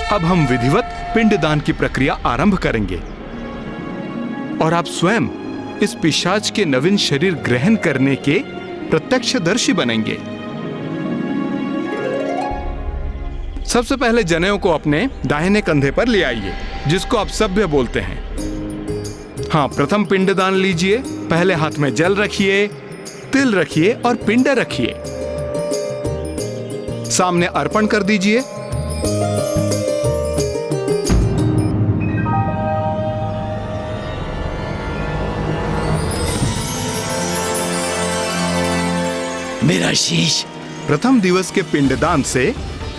अब हम विधिवत पिंडदान की प्रक्रिया आरंभ करेंगे और आप स्वयं इस पिशाच के नवीन शरीर ग्रहण करने के प्रत्यक्षदर्शी बनेंगे। सबसे पहले जनेऊ को अपने दाहिने कंधे पर ले आइए, जिसको आप सभ्य बोलते हैं। हाँ, प्रथम पिंडदान लीजिए। पहले हाथ में जल रखिए, तिल रखिए और पिंड रखिए। सामने अर्पण कर दीजिए। मेरा शीश। प्रथम दिवस के पिंडदान से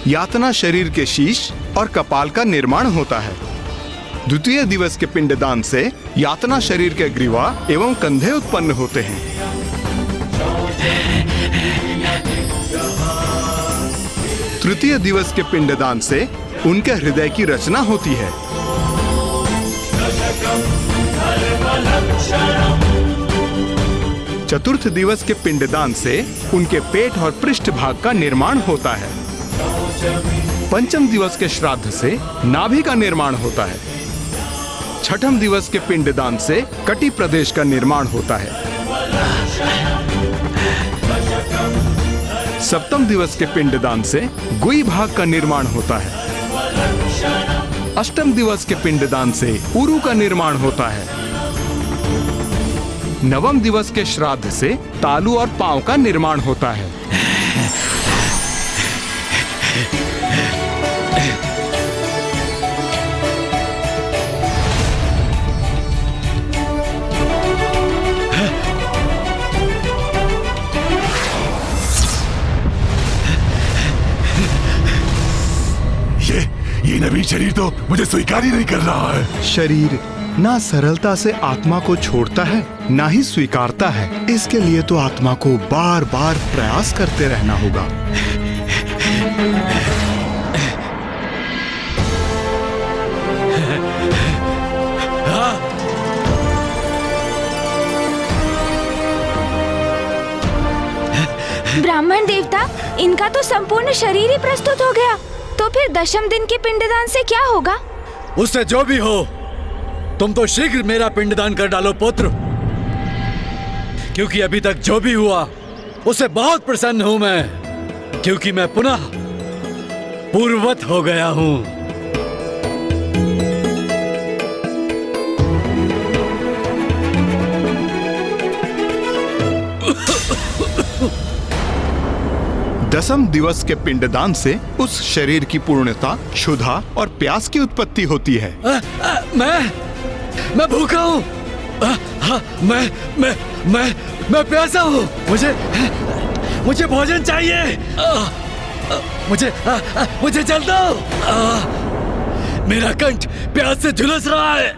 यातना शरीर के शीश और कपाल का निर्माण होता है। द्वितीय दिवस के पिंडदान से यातना शरीर के ग्रीवा एवं कंधे उत्पन्न होते हैं। तृतीय दिवस के पिंडदान से उनके हृदय की रचना होती है। चतुर्थ दिवस के पिंडदान से उनके पेट और पृष्ठ भाग का निर्माण होता है। पंचम दिवस के श्राद्ध से नाभि का निर्माण होता है। छठम दिवस के पिंडदान से कटी प्रदेश का निर्माण होता है। सप्तम दिवस के पिंडदान से गुई भाग का निर्माण होता है। अष्टम दिवस के पिंडदान से उरु का निर्माण होता है। नवम दिवस के श्राद्ध से तालू और पांव का निर्माण होता है। ये नवीन शरीर तो मुझे स्वीकार ही नहीं कर रहा है। शरीर ना सरलता से आत्मा को छोड़ता है, ना ही स्वीकारता है। इसके लिए तो आत्मा को बार बार प्रयास करते रहना होगा। ब्राह्मण देवता, इनका तो संपूर्ण शरीर ही प्रस्तुत हो गया। तो फिर दशम दिन के पिंडदान से क्या होगा? उससे जो भी हो, तुम तो शीघ्र मेरा पिंडदान कर डालो पुत्र, क्योंकि अभी तक जो भी हुआ उससे बहुत प्रसन्न हूं मैं, क्योंकि मैं पुनः पूर्ववत हो गया हूं। दसम दिवस के पिंडदान से उस शरीर की पूर्णता, क्षुधा और प्यास की उत्पत्ति होती है। मैं भूखा हूँ। मैं प्यासा हूँ। मुझे भोजन चाहिए। मुझे जल दो। मेरा कंठ प्यास से झुलस रहा है।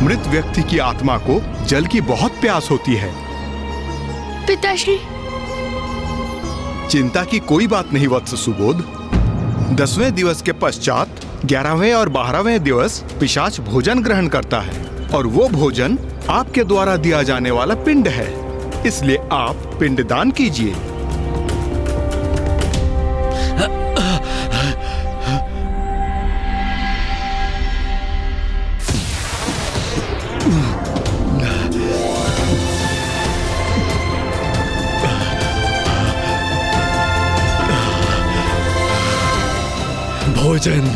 मृत व्यक्ति की आत्मा को जल की बहुत प्यास होती है। पिताश्री, चिंता की कोई बात नहीं वत्स सुबोध। 10वें दिवस के पश्चात 11वें और 12वें दिवस पिशाच भोजन ग्रहण करता है और वो भोजन आपके द्वारा दिया जाने वाला पिंड है। इसलिए आप पिंडदान कीजिए। भोजन।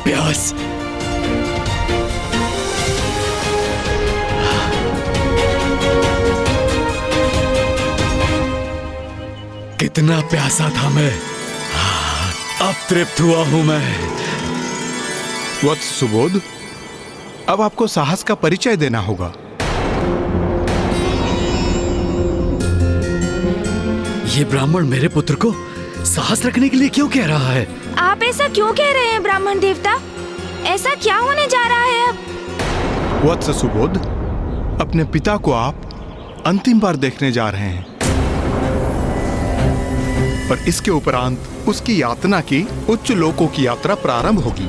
प्यास। कितना प्यासा था मैं, अब तृप्त हुआ हूं मैं। वत्स सुबोध, अब आपको साहस का परिचय देना होगा। ये ब्राह्मण मेरे पुत्र को साहस रखने के लिए क्यों कह रहा है? आप ऐसा क्यों कह रहे हैं ब्राह्मण देवता? ऐसा क्या होने जा रहा है अब? वत्स सुबोध, अपने पिता को आप अंतिम बार देखने जा रहे हैं और इसके उपरांत उसकी यातना की उच्च लोकों की यात्रा प्रारंभ होगी,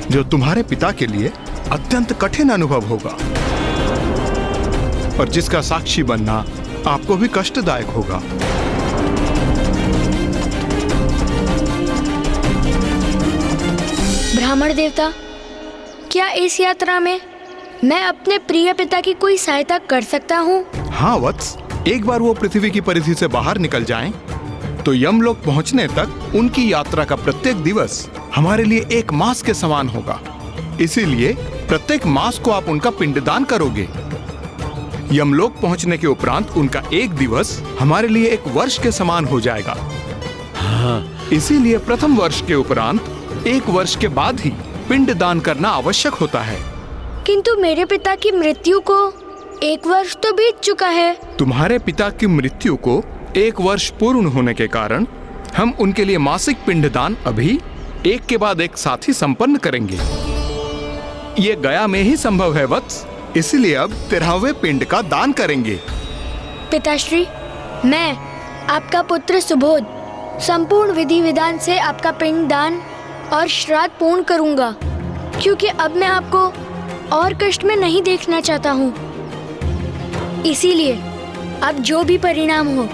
जो तुम्हारे पिता के लिए अत्यंत कठिन अनुभव होगा और जिसका साक्षी बनना आपको भी कष्टदायक होगा। ब्राह्मण देवता, क्या इस यात्रा में मैं अपने प्रिय पिता की कोई सहायता कर सकता हूँ? हाँ वत्स, एक बार वो पृथ्वी की परिधि से बाहर निकल जाएं, तो यमलोक पहुंचने तक उनकी यात्रा का प्रत्येक दिवस हमारे लिए एक मास के समान होगा। इसीलिए प्रत्येक मास को आप उनका पिंडदान करोगे। यमलोक पहुंचने के उपरांत उनका एक दिवस हमारे लिए एक वर्ष के समान हो जाएगा। इसीलिए प्रथम वर्ष के उपरांत एक वर्ष के बाद ही पिंडदान करना आवश्यक होता है। किंतु मेरे पिता की मृत्यु को 1 वर्ष तो बीत चुका है। तुम्हारे पिता की मृत्यु को 1 वर्ष पूर्ण होने के कारण हम उनके लिए मासिक पिंडदान अभी एक के बाद एक साथ ही संपन्न करेंगे। ये गया में ही संभव है वत्स, इसलिए अब 13वें पिंड का दान करेंगे। पिताश्री, मैं आपका पुत्र सुबोध संपूर्ण विधि विधान से आपका पिंडदान और श्राद्ध पूर्ण करूंगा, क्योंकि अब मैं आपको और कष्ट में नहीं देखना चाहता हूँ। इसीलिए अब जो भी परिणाम हो,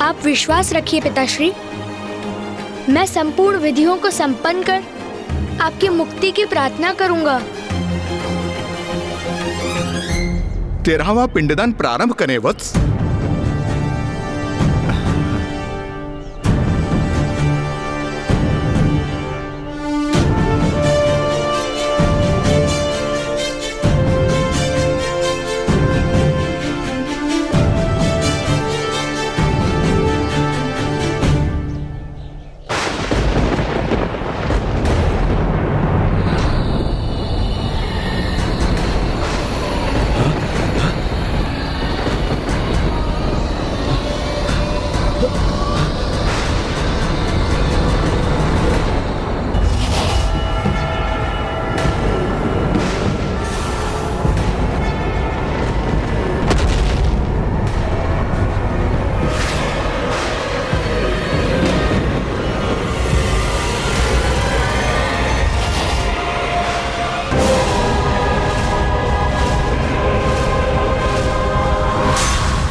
आप विश्वास रखिए पिताश्री, मैं संपूर्ण विधियों को संपन्न कर आपकी मुक्ति की प्रार्थना करूंगा। 13वां पिंडदान प्रारंभ करें वत्स।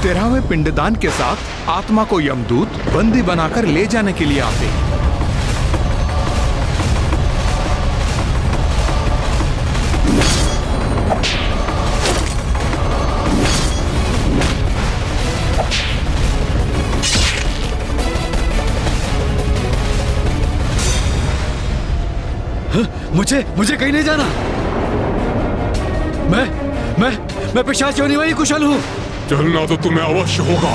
तेरहवें पिंडदान के साथ आत्मा को यमदूत बंदी बनाकर ले जाने के लिए आते हैं। मुझे कहीं नहीं जाना। मैं पिशाच योनि में ही कुशल हूँ। चलना तो तुम्हें अवश्य होगा।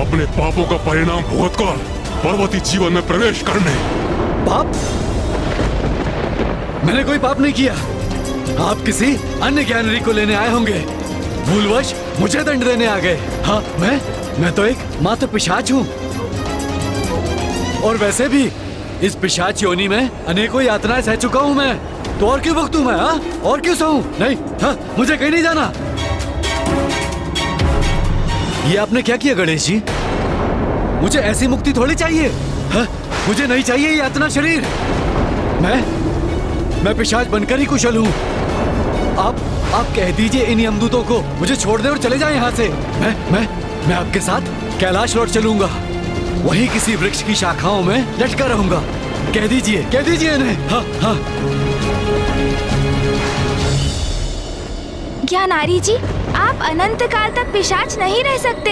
अपने पापों का परिणाम भुगतकर पर्वती जीवन में प्रवेश करने। पाप? मैंने कोई पाप नहीं किया। आप किसी अन्य ज्ञानरी को लेने आए होंगे। भूलवश मुझे दंड देने आ गए। हाँ, मैं तो एक मात्र पिशाच हूँ। और वैसे भी इस पिशाच योनि में अनेकों यातनाएं सह चुका हूँ मैं। तो और क्यों भुगतूं मैं? हाँ, और क्यों सहूं? नहीं, हाँ, मुझे कहीं नहीं जाना। ये आपने क्या किया गणेश जी? मुझे ऐसी मुक्ति थोड़ी चाहिए। हाँ, मुझे नहीं चाहिए ये यातना शरीर। मैं पिशाच बनकर ही कुशल हूँ। आप कह दीजिए इन यमदूतों को मुझे छोड़ दे और चले जाएं यहाँ से। मैं आपके साथ कैलाश लौट चलूंगा। वहीं किसी वृक्ष की शाखाओं में लटका रहूंगा। कह दीजिए इन्हें। हाँ हाँ। ज्ञानारी जी, आप अनंत काल तक पिशाच नहीं रह सकते।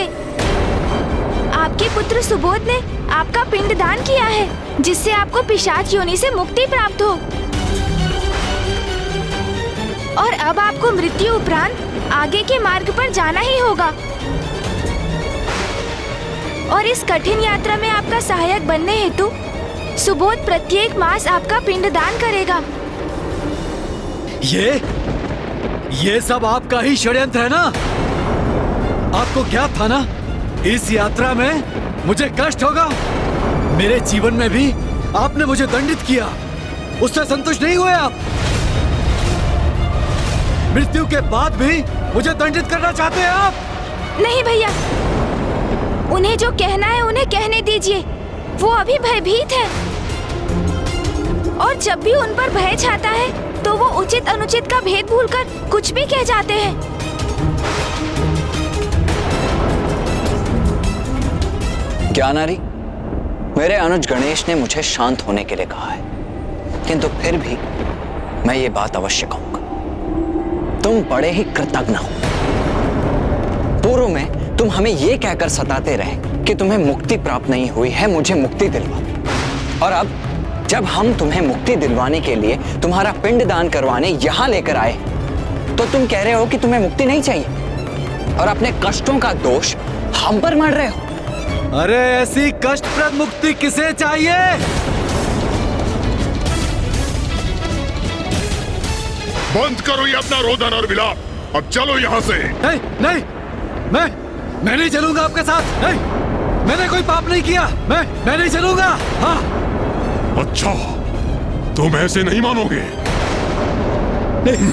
आपके पुत्र सुबोध ने आपका पिंडदान किया है, जिससे आपको पिशाच योनि से मुक्ति प्राप्त हो। और अब आपको मृत्यु उपरांत आगे के मार्ग पर जाना ही होगा। और इस कठिन यात्रा में आपका सहायक बनने हेतु सुबोध प्रत्येक मास आपका पिंडदान करेगा। ये सब आपका ही षड्यंत्र है ना? आपको क्या था ना, इस यात्रा में मुझे कष्ट होगा। मेरे जीवन में भी आपने मुझे दंडित किया, उससे संतुष्ट नहीं हुए आप। मृत्यु के बाद भी मुझे दंडित करना चाहते हैं आप? नहीं भैया, उन्हें जो कहना है उन्हें कहने दीजिए। वो अभी भयभीत है और जब भी उन पर भय छाता है तो वो उचित अनुचित का भेद भूलकर कुछ भी कह जाते हैं। ज्ञानारी, मेरे अनुज गणेश ने मुझे शांत होने के लिए कहा है, किंतु फिर भी मैं ये बात अवश्य कहूंगा। तुम बड़े ही कृतज्ञ हो। पूर्व में तुम हमें ये कहकर सताते रहे कि तुम्हें मुक्ति प्राप्त नहीं हुई है, मुझे मुक्ति दिलवा। और अब जब हम तुम्हें मुक्ति दिलवाने के लिए तुम्हारा पिंड दान करवाने यहां लेकर आए, तो तुम कह रहे हो कि तुम्हें मुक्ति नहीं चाहिए और अपने कष्टों का दोष हम पर मढ़ रहे हो। अरे ऐसी कष्टप्रद मुक्ति किसे चाहिए? बंद करो ये अपना रोदन और विलाप। अब चलो यहाँ से। नहीं नहीं, मैं नहीं चलूंगा आपके साथ। नहीं, मैंने कोई पाप नहीं किया। मैं नहीं चलूंगा। हाँ। अच्छा, तुम ऐसे नहीं मानोगे। नहीं।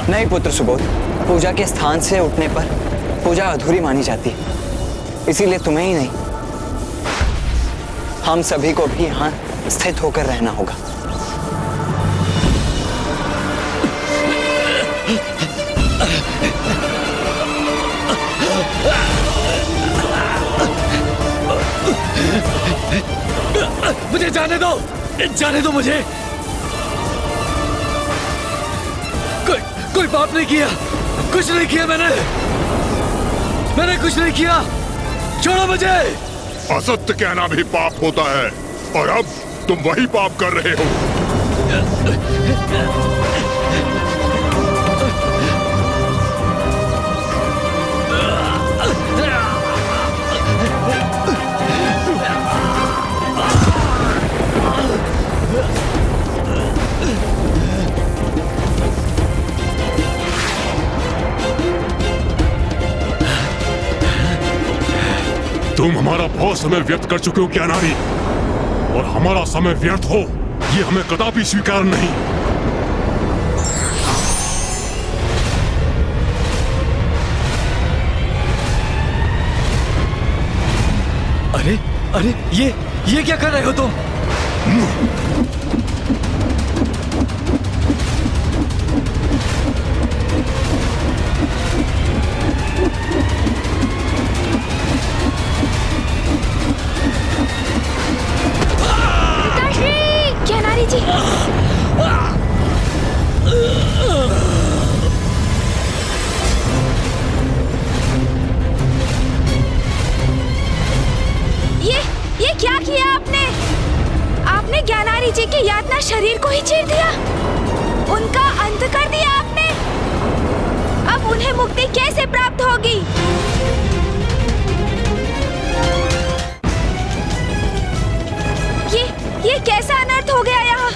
नहीं पुत्र सुबोध, पूजा के स्थान से उठने पर पूजा अधूरी मानी जाती है, इसीलिए तुम्हें ही नहीं, हम सभी को भी यहाँ स्थित होकर रहना होगा। मुझे जाने दो मुझे। कोई पाप नहीं किया, कुछ नहीं किया मैंने कुछ नहीं किया। छोड़ो मुझे। असत्य कहना भी पाप होता है और अब तुम वही पाप कर रहे हो। तुम हमारा बहुत समय व्यर्थ कर चुके हो ज्ञानारी, और हमारा समय व्यर्थ हो ये हमें कदापि स्वीकार नहीं। अरे ये क्या कर रहे हो तुम? ज्ञानारी जी, ये क्या किया आपने ज्ञानारी जी के यातना शरीर को ही चीर दिया, उनका अंत कर दिया आपने। अब उन्हें मुक्ति कैसे प्राप्त होगी? ये कैसा अनर्थ हो गया यहाँ?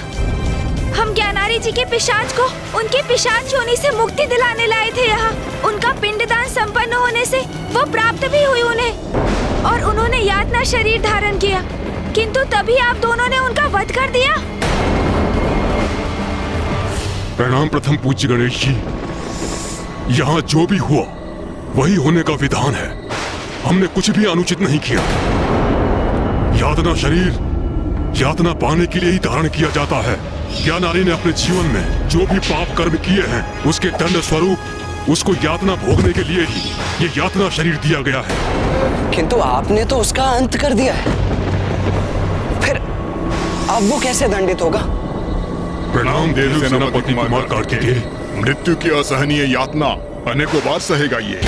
हम ज्ञानारी जी के पिशाच को उनके पिशाच योनि से मुक्ति दिलाने लाए थे यहाँ। उनका पिंडदान संपन्न होने से वो प्राप्त भी हुई उन्हें और उन्होंने यातना शरीर धारण किया, किंतु तभी आप दोनों ने उनका वध कर दिया। प्रणाम प्रथम पूज्य गणेश जी। यहाँ जो भी हुआ वही होने का विधान है। हमने कुछ भी अनुचित नहीं किया। यातना शरीर यातना पाने के लिए ही धारण किया जाता है। ज्ञानारी ने अपने जीवन में जो भी पाप कर्म किए हैं उसके दंड स्वरूप उसको यातना भोगने के लिए ही ये यातना शरीर दिया गया है। किंतु आपने तो उसका अंत कर दिया है, फिर अब वो कैसे दंडित होगा? प्रणाम देव सेनापति कुमार कार्तिकेय। मृत्यु की असहनीय यातना अनेकों बार सहेगा ये।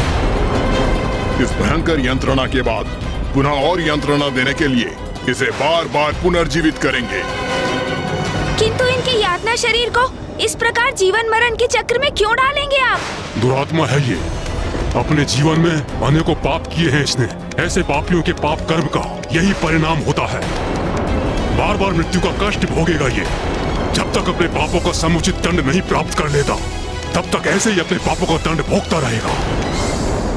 इस भयंकर यंत्रणा के बाद पुनः और यंत्रणा देने के लिए इसे बार बार पुनर्जीवित करेंगे। किंतु इनके यातना शरीर को इस प्रकार जीवन मरण के चक्र में क्यों डालेंगे आप? दुरात्मा है ये। अपने जीवन में अनेकों पाप किए हैं इसने। ऐसे पापियों के पाप कर्म का यही परिणाम होता है। बार बार मृत्यु का कष्ट भोगेगा ये। जब तक अपने पापों का समुचित दंड नहीं प्राप्त कर लेता तब तक ऐसे ही अपने पापों का दंड भोगता रहेगा।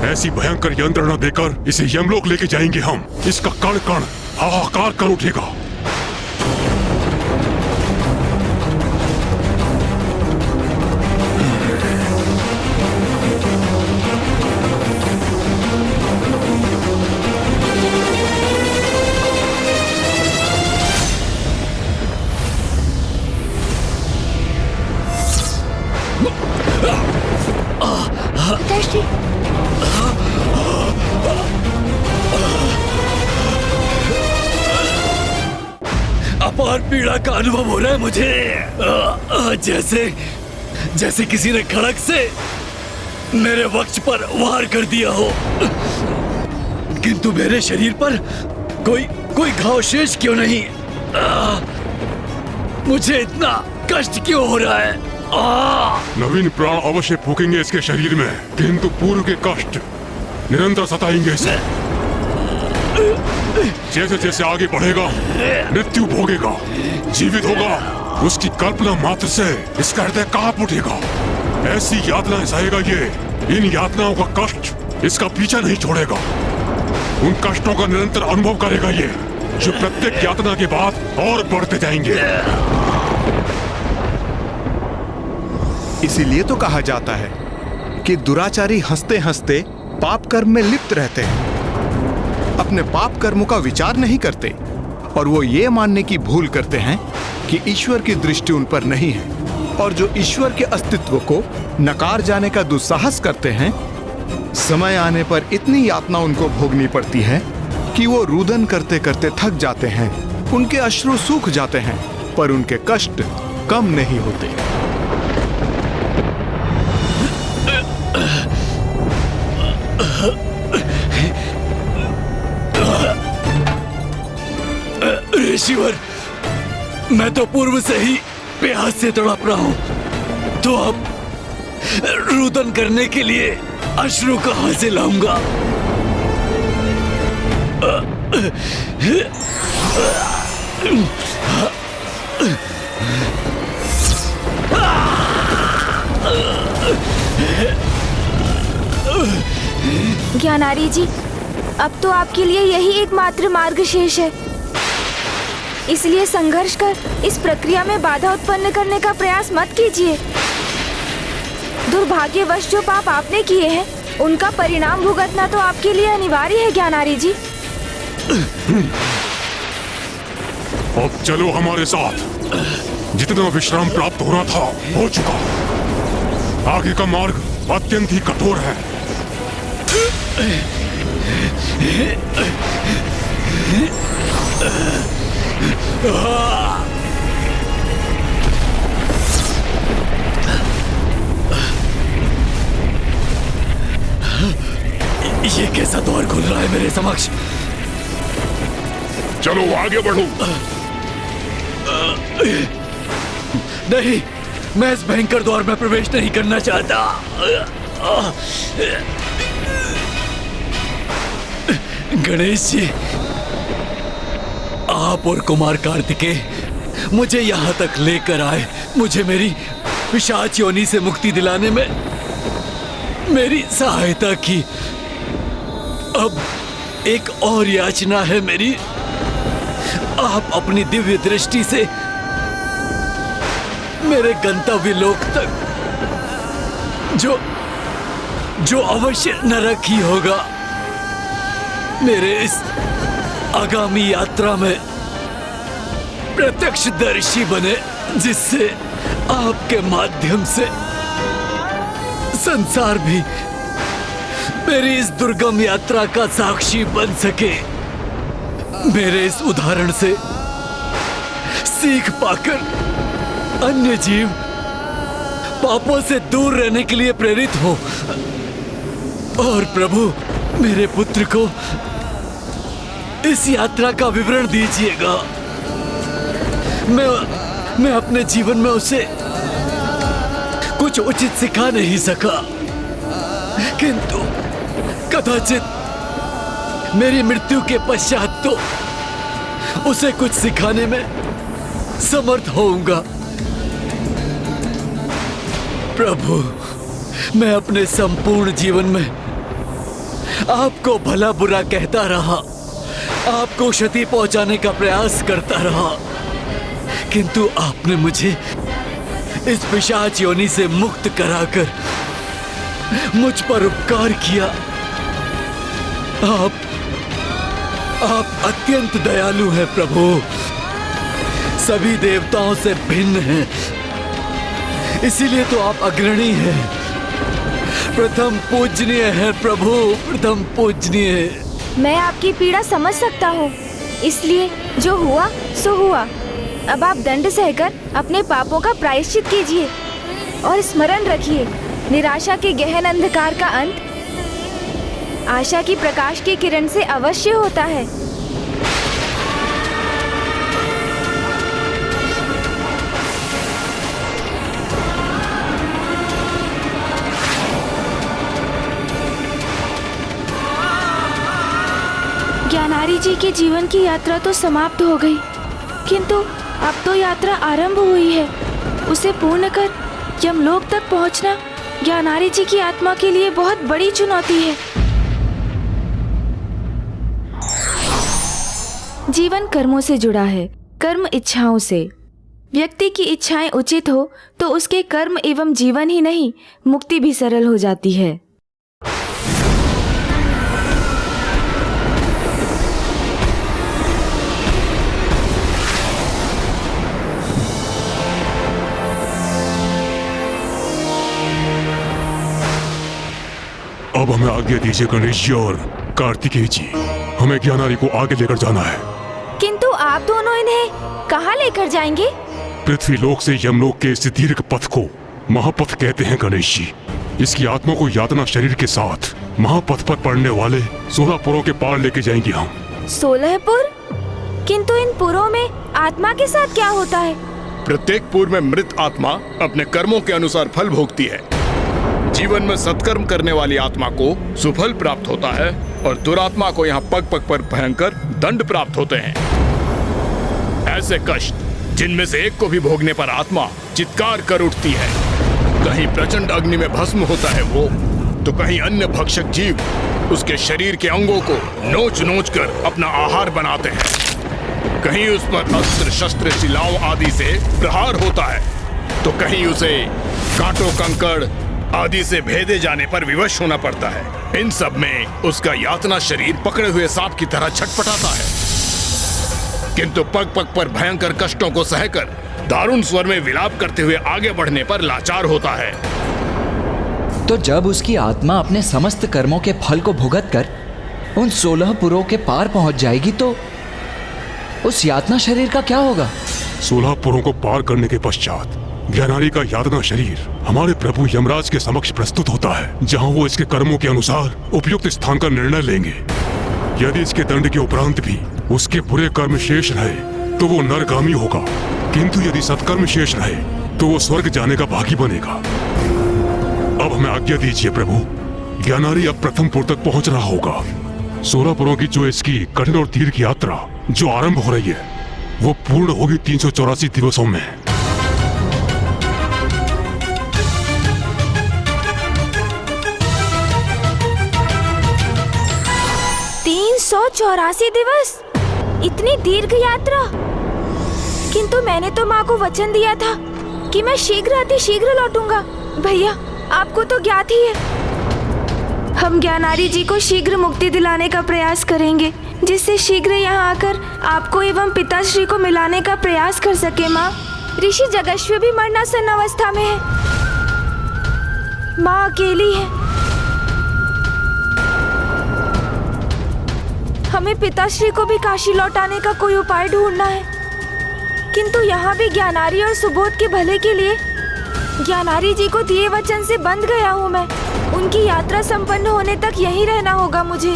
ऐसी भयंकर यंत्रणा देकर इसे यमलोक लेके जाएंगे हम। इसका कण कण हाहाकार कर उठेगा। पिताश्री, अपार पीड़ा का अनुभव हो रहा है मुझे। जैसे जैसे किसी ने खड़क से मेरे वक्ष पर वार कर दिया हो, किंतु मेरे शरीर पर कोई घाव शेष क्यों नहीं? मुझे इतना कष्ट क्यों हो रहा है? नवीन प्राण अवश्य फूकेंगे इसके शरीर में, किंतु पूर्व के कष्ट निरंतर सताएंगे इसे। जैसे जैसे आगे बढ़ेगा मृत्यु भोगेगा, जीवित होगा, उसकी कल्पना मात्र से इसका हृदय कांप उठेगा। ऐसी यातनाएं सहेगा ये। इन यातनाओं का कष्ट इसका पीछा नहीं छोड़ेगा। उन कष्टों का निरंतर अनुभव करेगा ये, जो प्रत्येक यातना के बाद और बढ़ते जाएंगे। इसीलिए तो कहा जाता है कि दुराचारी हंसते हंसते पाप कर्म में लिप्त रहते हैं, अपने पाप कर्मों का विचार नहीं करते और वो ये मानने की भूल करते हैं कि ईश्वर की दृष्टि उन पर नहीं है। और जो ईश्वर के अस्तित्व को नकार जाने का दुस्साहस करते हैं, समय आने पर इतनी यातना उनको भोगनी पड़ती है कि वो रुदन करते करते थक जाते हैं, उनके अश्रु सूख जाते हैं, पर उनके कष्ट कम नहीं होते। ऋषिवर, मैं तो पूर्व से ही प्यास से तड़प रहा हूं, तो अब रुदन करने के लिए अश्रु कहां से लाऊंगा? ज्ञानारी जी, अब तो आपके लिए यही एकमात्र मार्ग शेष है। इसलिए संघर्ष कर इस प्रक्रिया में बाधा उत्पन्न करने का प्रयास मत कीजिए। दुर्भाग्यवश जो पाप आपने किए हैं, उनका परिणाम भुगतना तो आपके लिए अनिवार्य है ज्ञानारी जी। अब चलो हमारे साथ। जितना विश्राम प्राप्त होना था हो चुका। आगे का मार्ग अत्यंत ही कठोर है। ये कैसा द्वार खुल रहा है मेरे समक्ष? चलो आगे बढ़ो। नहीं, मैं इस भयंकर द्वार में प्रवेश नहीं करना चाहता। गणेश जी, आप और कुमार कार्तिकेय मुझे यहाँ तक लेकर आए, मुझे मेरी पिशाच योनि से मुक्ति दिलाने में मेरी सहायता की। अब एक और याचना है मेरी। आप अपनी दिव्य दृष्टि से मेरे गंतव्य लोक तक, जो अवश्य नरक ही होगा, मेरे इस आगामी यात्रा में प्रत्यक्षदर्शी बने, जिससे आपके माध्यम से संसार भी मेरी इस दुर्गम यात्रा का साक्षी बन सके। मेरे इस उदाहरण से सीख पाकर अन्य जीव पापों से दूर रहने के लिए प्रेरित हो। और प्रभु, मेरे पुत्र को इस यात्रा का विवरण दीजिएगा। मैं अपने जीवन में उसे कुछ उचित सिखा नहीं सका, किंतु कदाचित मेरी मृत्यु के पश्चात तो उसे कुछ सिखाने में समर्थ होऊंगा। प्रभु, मैं अपने संपूर्ण जीवन में आपको भला बुरा कहता रहा, आपको क्षति पहुंचाने का प्रयास करता रहा, किंतु आपने मुझे इस पिशाच योनि से मुक्त कराकर मुझ पर उपकार किया। आप अत्यंत दयालु हैं प्रभु, सभी देवताओं से भिन्न हैं, इसीलिए तो आप अग्रणी हैं, प्रथम पूजनीय है प्रभु, प्रथम पूजनीय। मैं आपकी पीड़ा समझ सकता हूँ, इसलिए जो हुआ सो हुआ। अब आप दंड सहकर अपने पापों का प्रायश्चित कीजिए और स्मरण रखिए, निराशा के गहन अंधकार का अंत आशा की प्रकाश की किरण से अवश्य होता है। ज्ञानारी जी के जीवन की यात्रा तो समाप्त हो गई, किंतु अब तो यात्रा आरंभ हुई है। उसे पूर्ण कर यमलोक तक पहुंचना ज्ञानारी जी की आत्मा के लिए बहुत बड़ी चुनौती है। जीवन कर्मों से जुड़ा है, कर्म इच्छाओं से। व्यक्ति की इच्छाएं उचित हो तो उसके कर्म एवं जीवन ही नहीं, मुक्ति भी सरल हो जाती है। अब हमें आज्ञा दीजिए गणेश जी और कार्तिकेय जी, हमें ज्ञानारी को आगे लेकर जाना है। किंतु आप दोनों इन्हें कहाँ लेकर जाएंगे? पृथ्वी लोक से यमलोक के इस दीर्घ पथ को महापथ कहते हैं गणेश जी। इसकी आत्मा को यातना शरीर के साथ महापथ पर पड़ने वाले 16 पुरों के पार लेके जाएंगे हम। 16 पुर? किंतु इन पुरों में आत्मा के साथ क्या होता है? प्रत्येक पुर में मृत आत्मा अपने कर्मों के अनुसार फल भोगती है। जीवन में सत्कर्म करने वाली आत्मा को सुफल प्राप्त होता है और दुरात्मा को यहाँ पग पग पर भयंकर दंड प्राप्त होते हैं। ऐसे कष्ट जिनमें से एक को भी भोगने पर आत्मा चित्कार कर उठती है। कहीं प्रचंड अग्नि में भस्म होता है वो, तो कहीं अन्य भक्षक जीव उसके शरीर के अंगों को नोच नोच कर अपना आहार बनाते हैं। कहीं उस पर अस्त्र शस्त्र शिलाओं आदि से प्रहार होता है, तो कहीं उसे कांटों कंकड़ आदि से भेदे जाने पर विवश होना पड़ता है। इन सब में उसका यातना शरीर पकड़े हुए सांप की तरह छटपटाता है, किंतु पग पग पर भयंकर कष्टों को सहकर दारुण स्वर में विलाप करते हुए आगे बढ़ने पर लाचार होता है। तो जब उसकी आत्मा अपने समस्त कर्मों के फल को भुगत कर उन 16 पुरों के पार पहुंच जाएगी, तो उस यातना शरीर का क्या होगा? 16 पुरों को पार करने के पश्चात ज्ञानारी का यातना शरीर हमारे प्रभु यमराज के समक्ष प्रस्तुत होता है, जहां वो इसके कर्मों के अनुसार उपयुक्त स्थान का निर्णय लेंगे। यदि इसके दंड के उपरांत भी उसके बुरे कर्म शेष रहे तो वो नरगामी होगा, किंतु यदि सत्कर्म शेष रहे तो वो स्वर्ग जाने का भागी बनेगा। अब हमें आज्ञा दीजिए प्रभु, ज्ञानारी अब प्रथम पुर तक पहुंच रहा होगा। 16 पुरों की जो इसकी कठिन और दीर्घ यात्रा जो आरंभ हो रही है, वो पूर्ण होगी 384 दिवसों में। 384 दिवस? इतनी दीर्घ यात्रा? किंतु मैंने तो माँ को वचन दिया था कि मैं शीघ्र अतिशीघ्र लौटूंगा। भैया, आपको तो ज्ञात ही है। हम ज्ञानारी जी को शीघ्र मुक्ति दिलाने का प्रयास करेंगे, जिससे शीघ्र यहाँ आकर आपको एवं पिताश्री को मिलाने का प्रयास कर सके। माँ, ऋषि जगश्वी भी मरणासन अवस्था में है। माँ अकेली है। हमें पिताश्री को भी काशी लौटाने का कोई उपाय ढूंढना है, किंतु यहाँ भी ज्ञानारी और सुबोध के भले के लिए ज्ञानारी जी को दिए वचन से बंध गया हूँ मैं। उनकी यात्रा संपन्न होने तक यहीं रहना होगा मुझे।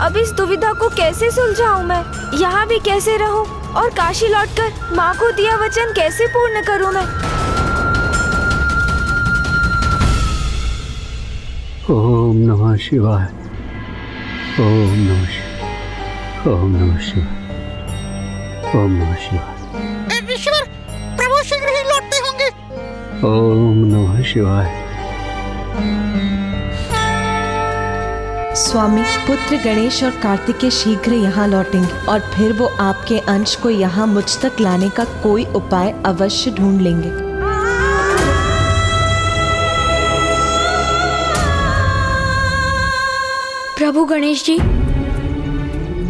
अब इस दुविधा को कैसे सुलझाऊं मैं? यहाँ भी कैसे रहूं और काशी लौटकर माँ को दिया वचन कैसे पूर्ण करूं मैं? ओम नमः शिवाय। ओम नमः शिवाय। ओम नमः शिवाय। ओम नमः शिवाय। ईश्वर, प्रभु शीघ्र ही लौटते होंगे। ओम नमः शिवाय। स्वामी, पुत्र गणेश और कार्तिकेय शीघ्र यहाँ लौटेंगे और फिर वो आपके अंश को यहाँ मुझ तक लाने का कोई उपाय अवश्य ढूंढ लेंगे। प्रभु गणेश जी,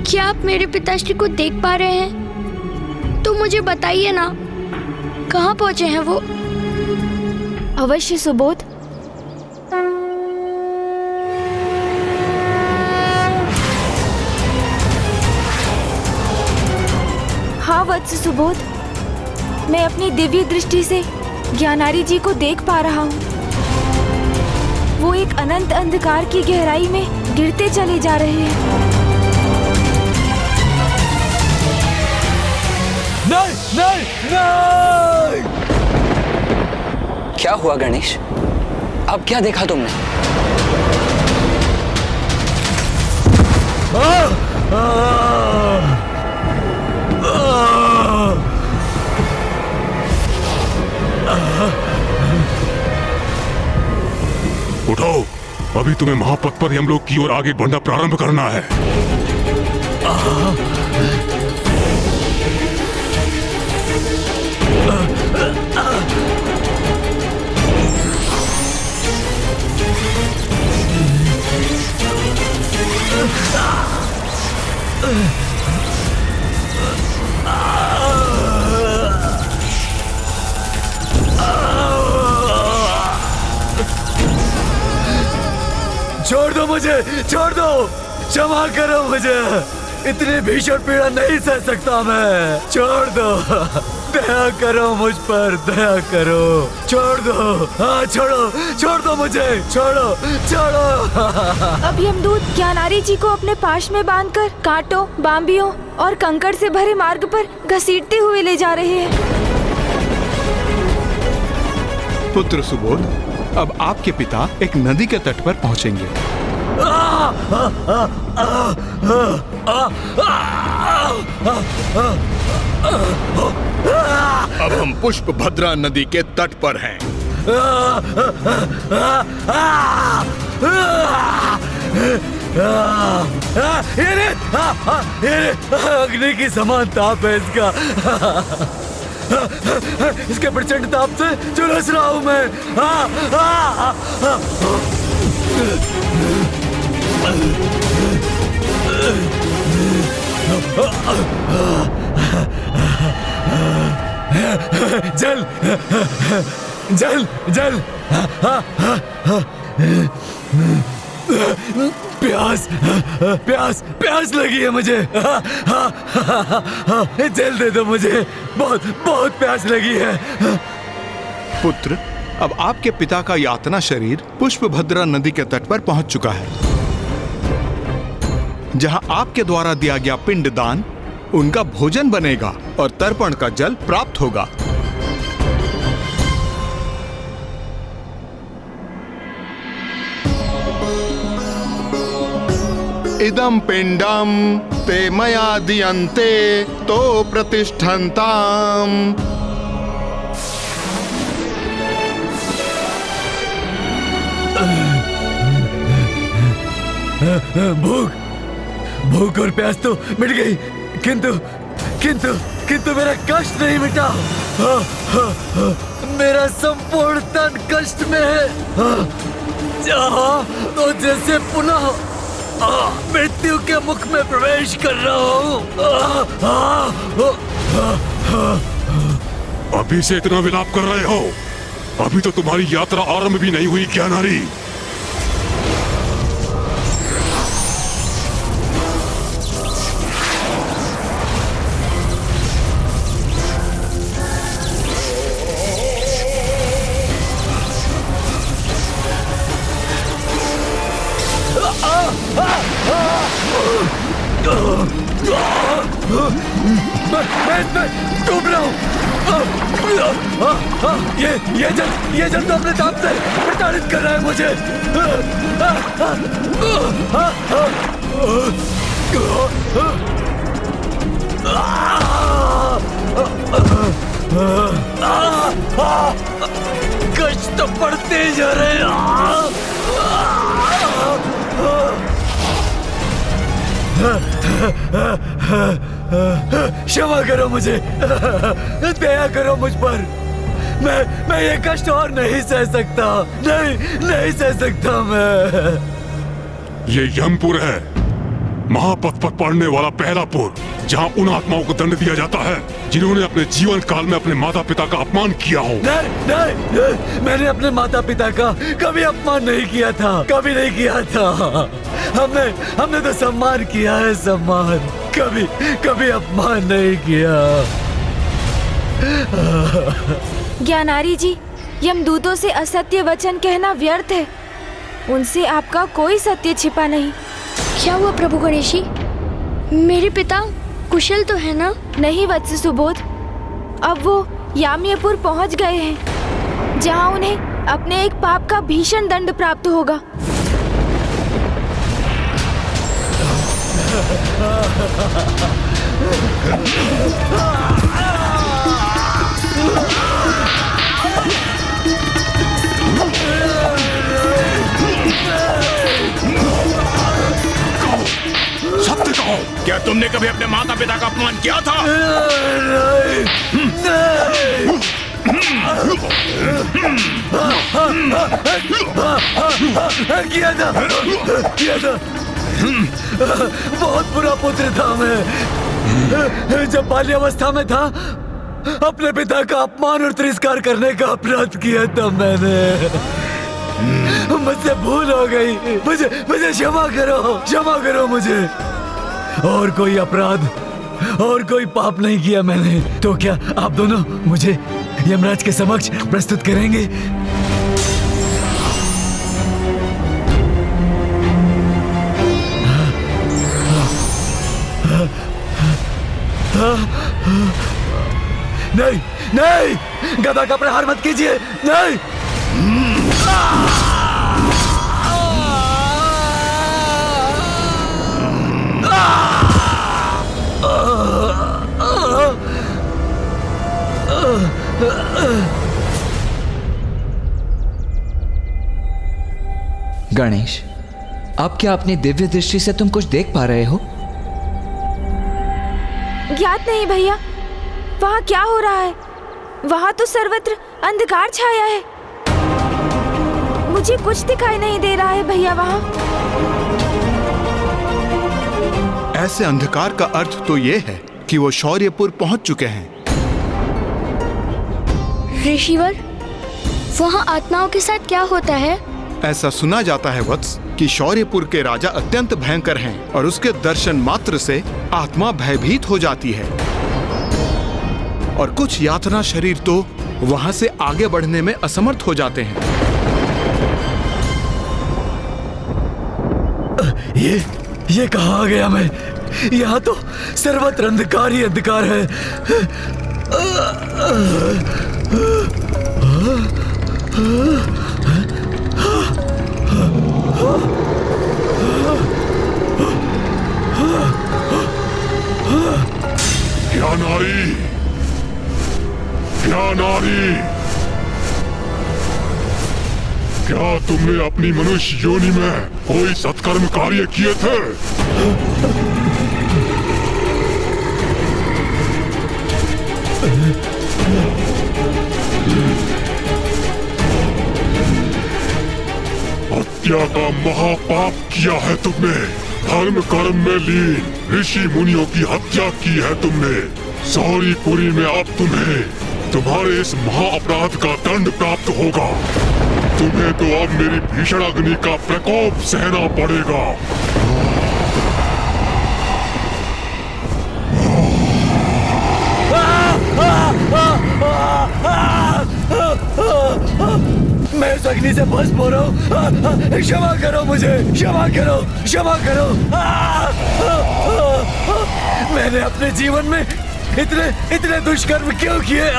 क्या आप मेरे पिताश्री को देख पा रहे हैं? तो मुझे बताइए ना, कहाँ पहुँचे हैं वो? अवश्य सुबोध। हाँ वत्स सुबोध, मैं अपनी दिव्य दृष्टि से ज्ञानारी जी को देख पा रहा हूँ। वो एक अनंत अंधकार की गहराई में गिरते चले जा रहे हैं। नहीं नहीं नहीं! क्या हुआ गणेश? अब क्या देखा तुमने? उठो, अभी तुम्हें महापथ पर यमलोक की ओर आगे बढ़ना प्रारंभ करना है। छोड़ दो मुझे, छोड़ दो, क्षमा करो मुझे, इतनी भीषण पीड़ा नहीं सह सकता मैं। छोड़ दो, दया करो मुझ पर, दया करो, छोड़ दो, हाँ छोड़ो, छोड़ दो मुझे, छोड़ो, छोड़ो। अब यमदूत ज्ञानारी जी को अपने पाश में बांधकर कांटों, बांबियों और कंकड़ से भरे मार्ग पर घसीटते हुए ले जा रहे हैं। पुत्र सुबोध, अब आपके पिता एक नदी के तट पर पहुंचेंगे। अब हम पुष्प भद्रा नदी के तट पर हैं। अग्नि की समान ताप है इसका। इसके प्रचंड ताप से झुलस रहा हूं मैं। जल जल जल, प्यास प्यास प्यास लगी है मुझे। जल दे दो मुझे, बहुत बहुत प्यास लगी है। पुत्र, अब आपके पिता का यातना शरीर पुष्पभद्रा नदी के तट पर पहुंच चुका है, जहां आपके द्वारा दिया गया पिंडदान उनका भोजन बनेगा और तर्पण का जल प्राप्त होगा। इदं पिंडम ते मया दीयन्ते तो प्रतिष्ठन्ताम्। भूख भूख और प्यास तो मिट गई, किंतु किंतु किंतु मेरा कष्ट नहीं मिटा। मेरा संपूर्ण तन कष्ट में है। तो जैसे पुनः मृत्यु के मुख में प्रवेश कर रहा हूँ। अभी से इतना विलाप कर रहे हो? अभी तो तुम्हारी यात्रा आरंभ भी नहीं हुई ज्ञानारी। मैं डूब रहा हूँ। ये जल तो अपने ताप से प्रताड़ित कर रहा है मुझे। कष्ट तो बढ़ते जा रहे हैं। क्षमा करो मुझे, दया करो मुझ पर। मैं ये कष्ट और नहीं सह सकता, नहीं सह सकता मैं। ये यमपुर है, महापथ पर पड़ने वाला पहला पुर, जहाँ उन आत्माओं को दंड दिया जाता है जिन्होंने अपने जीवन काल में अपने माता पिता का अपमान किया हो। नहीं, मैंने अपने माता पिता का कभी अपमान नहीं किया था, कभी नहीं किया था। हमने तो सम्मान किया है, सम्मान, कभी अपमान नहीं किया। ज्ञानारी जी, यमदूतों से असत्य वचन कहना व्यर्थ है, उनसे आपका कोई सत्य छिपा नहीं। क्या हुआ प्रभु गणेशी? मेरे पिता कुशल तो है ना? नहीं वत्स सुबोध, अब वो याम्यपुर पहुंच गए हैं, जहां उन्हें अपने एक पाप का भीषण दंड प्राप्त होगा। सत्य कहो, क्या तुमने कभी अपने माता पिता का अपमान किया था? किया था। बहुत बुरा पुत्र था मैं। जब बाल्यावस्था में था, अपने पिता का अपमान और तिरस्कार करने का अपराध किया था मैंने। मुझसे भूल हो गई, मुझे क्षमा करो मुझे। और कोई अपराध और कोई पाप नहीं किया मैंने। तो क्या आप दोनों मुझे यमराज के समक्ष प्रस्तुत करेंगे? नहीं, गदा का प्रहार मत कीजिए, नहीं। गणेश, अब क्या अपनी दिव्य दृष्टि से तुम कुछ देख पा रहे हो? ज्ञात नहीं भैया, वहाँ क्या हो रहा है? वहाँ तो सर्वत्र अंधकार छाया है, मुझे कुछ दिखाई नहीं दे रहा है भैया वहाँ। ऐसे अंधकार का अर्थ तो ये है कि वो शौर्यपुर पहुंच चुके हैं। ऋषिवर, वहाँ आत्माओं के साथ क्या होता है? ऐसा सुना जाता है वत्स कि शौर्यपुर के राजा अत्यंत भयंकर हैं और उसके दर्शन मात्र से आत्मा भयभीत हो जाती है और कुछ यातना शरीर तो वहां से आगे बढ़ने में असमर्थ हो जाते हैं। ये कहाँ आ गया मैं? यहाँ तो सर्वत्र अंधकार ही अंधकार है। क्या नारी, क्या तुमने अपनी मनुष्य योनि में कोई सत्कर्म कार्य किए थे? हत्या का महापाप किया है तुमने, धर्म कर्म में लीन ऋषि मुनियों की हत्या की है तुमने। शौर्यपुरी में अब तुम्हारे इस महा अपराध का दंड प्राप्त होगा। तुम्हें तो अब मेरी भीषण अग्नि का प्रकोप सहना पड़ेगा। मैं इस अग्नि से भस्म हो रहा हूँ। क्षमा करो मुझे, क्षमा करो। मैंने अपने जीवन में इतने दुष्कर्म क्यों किए?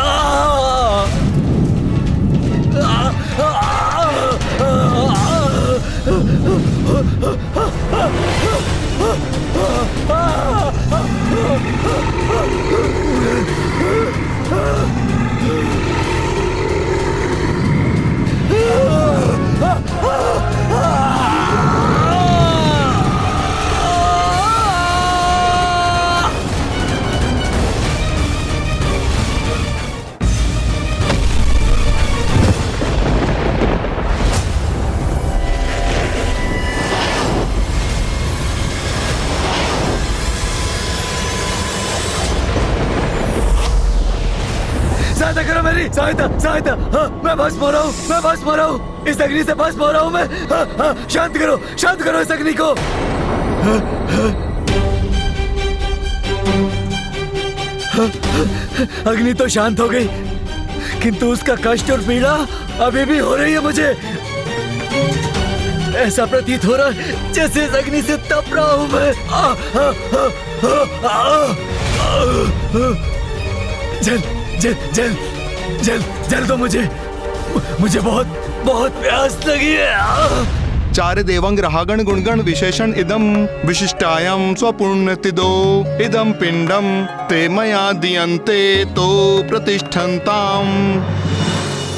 सहायता सहायता, हाँ, मैं भस्म हो रहा हूँ, मैं भस्म हो रहा हूँ, इस अग्नि से भस्म हो रहा हूँ मैं। हाँ, हाँ, शांत करो इस अग्नि को। हाँ, हाँ, हाँ, अग्नि तो शांत हो गई, किंतु उसका कष्ट और पीड़ा अभी भी हो रही है मुझे। ऐसा प्रतीत हो रहा है जैसे इस अग्नि से तप रहा हूं मैं। जल जल जल जल जल दो मुझे बहुत बहुत प्यास लगी है। चार देवंग रागण गुणगण विशेषण इदम विशिष्टायम स्वपुण्यतिदो इदम पिंडम ते मया दियन्ते तो प्रतिष्ठन्ताम।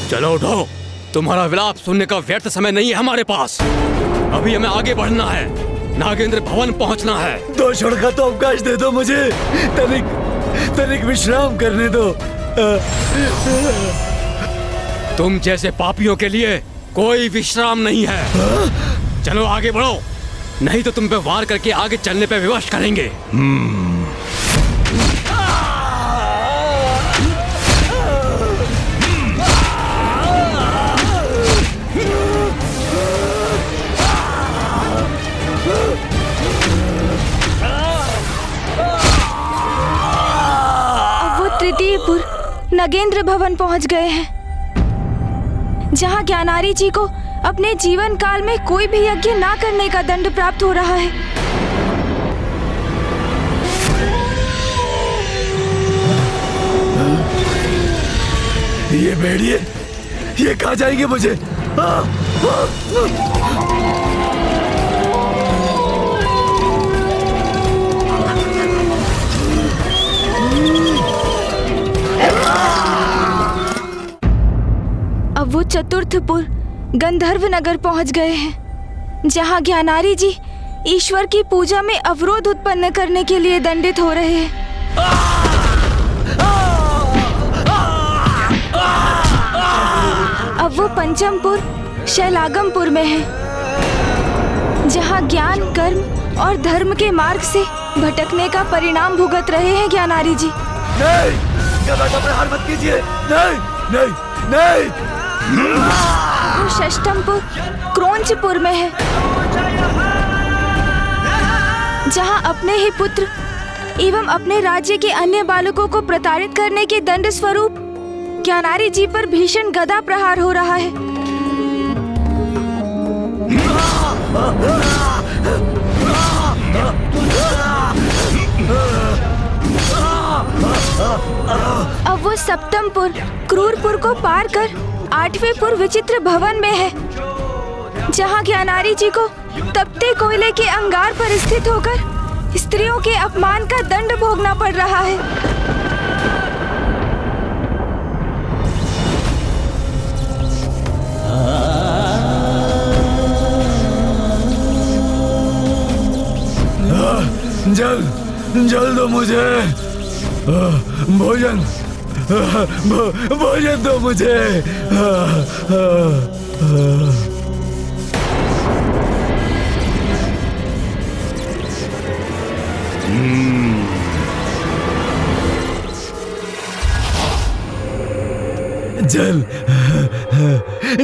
चलो उठो, तुम्हारा विलाप सुनने का व्यर्थ समय नहीं है हमारे पास। अभी हमें आगे बढ़ना है, नागेंद्र भवन पहुंचना है। 2 क्षण का तो अवकाश दे दो मुझे, तनिक विश्राम करने दो। तुम जैसे पापियों के लिए कोई विश्राम नहीं है। चलो आगे बढ़ो, नहीं तो तुम पे वार करके आगे चलने पे विवश करेंगे। तृतीयपुर नगेंद्र भवन पहुंच गए हैं, जहां ज्ञानारी जी को अपने जीवन काल में कोई भी यज्ञ ना करने का दंड प्राप्त हो रहा है। ये भेड़िए, ये कहाँ जाएंगे मुझे? अब वो चतुर्थपुर गंधर्व नगर पहुंच गए हैं, जहां ज्ञानारी जी ईश्वर की पूजा में अवरोध उत्पन्न करने के लिए दंडित हो रहे हैं। अब वो पंचमपुर शैलागमपुर में है, जहां ज्ञान कर्म और धर्म के मार्ग से भटकने का परिणाम भुगत रहे हैं ज्ञानारी जी। नहीं, प्रहार मत कीजिए, नहीं नहीं नहीं। वो षष्ठमपुर क्रोंचपुर में है, जहां अपने ही पुत्र एवं अपने राज्य के अन्य बालकों को प्रताड़ित करने के दंड स्वरूप ज्ञानारी जी पर भीषण गदा प्रहार हो रहा है। अब वो सप्तमपुर क्रूरपुर को पार कर 8वें पुर विचित्र भवन में है, जहां ज्ञानारी जी को तपते कोयले के अंगार पर स्थित होकर स्त्रियों के अपमान का दंड भोगना पड़ रहा है। जल दो मुझे, भोजन दो मुझे।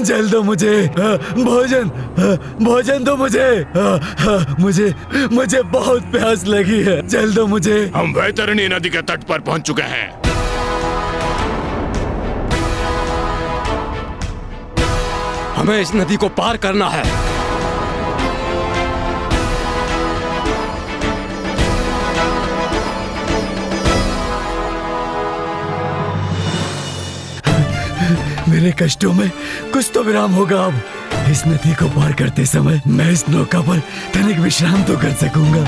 जल दो मुझे, भोजन दो मुझे, मुझे बहुत प्यास लगी है, जल दो मुझे। हम वैतरणी नदी के तट पर पहुंच चुके हैं। हमें इस नदी को पार करना है। मेरे कष्टों में कुछ तो विराम होगा अब। इस नदी को पार करते समय मैं इस नौका पर तनिक विश्राम तो कर सकूंगा।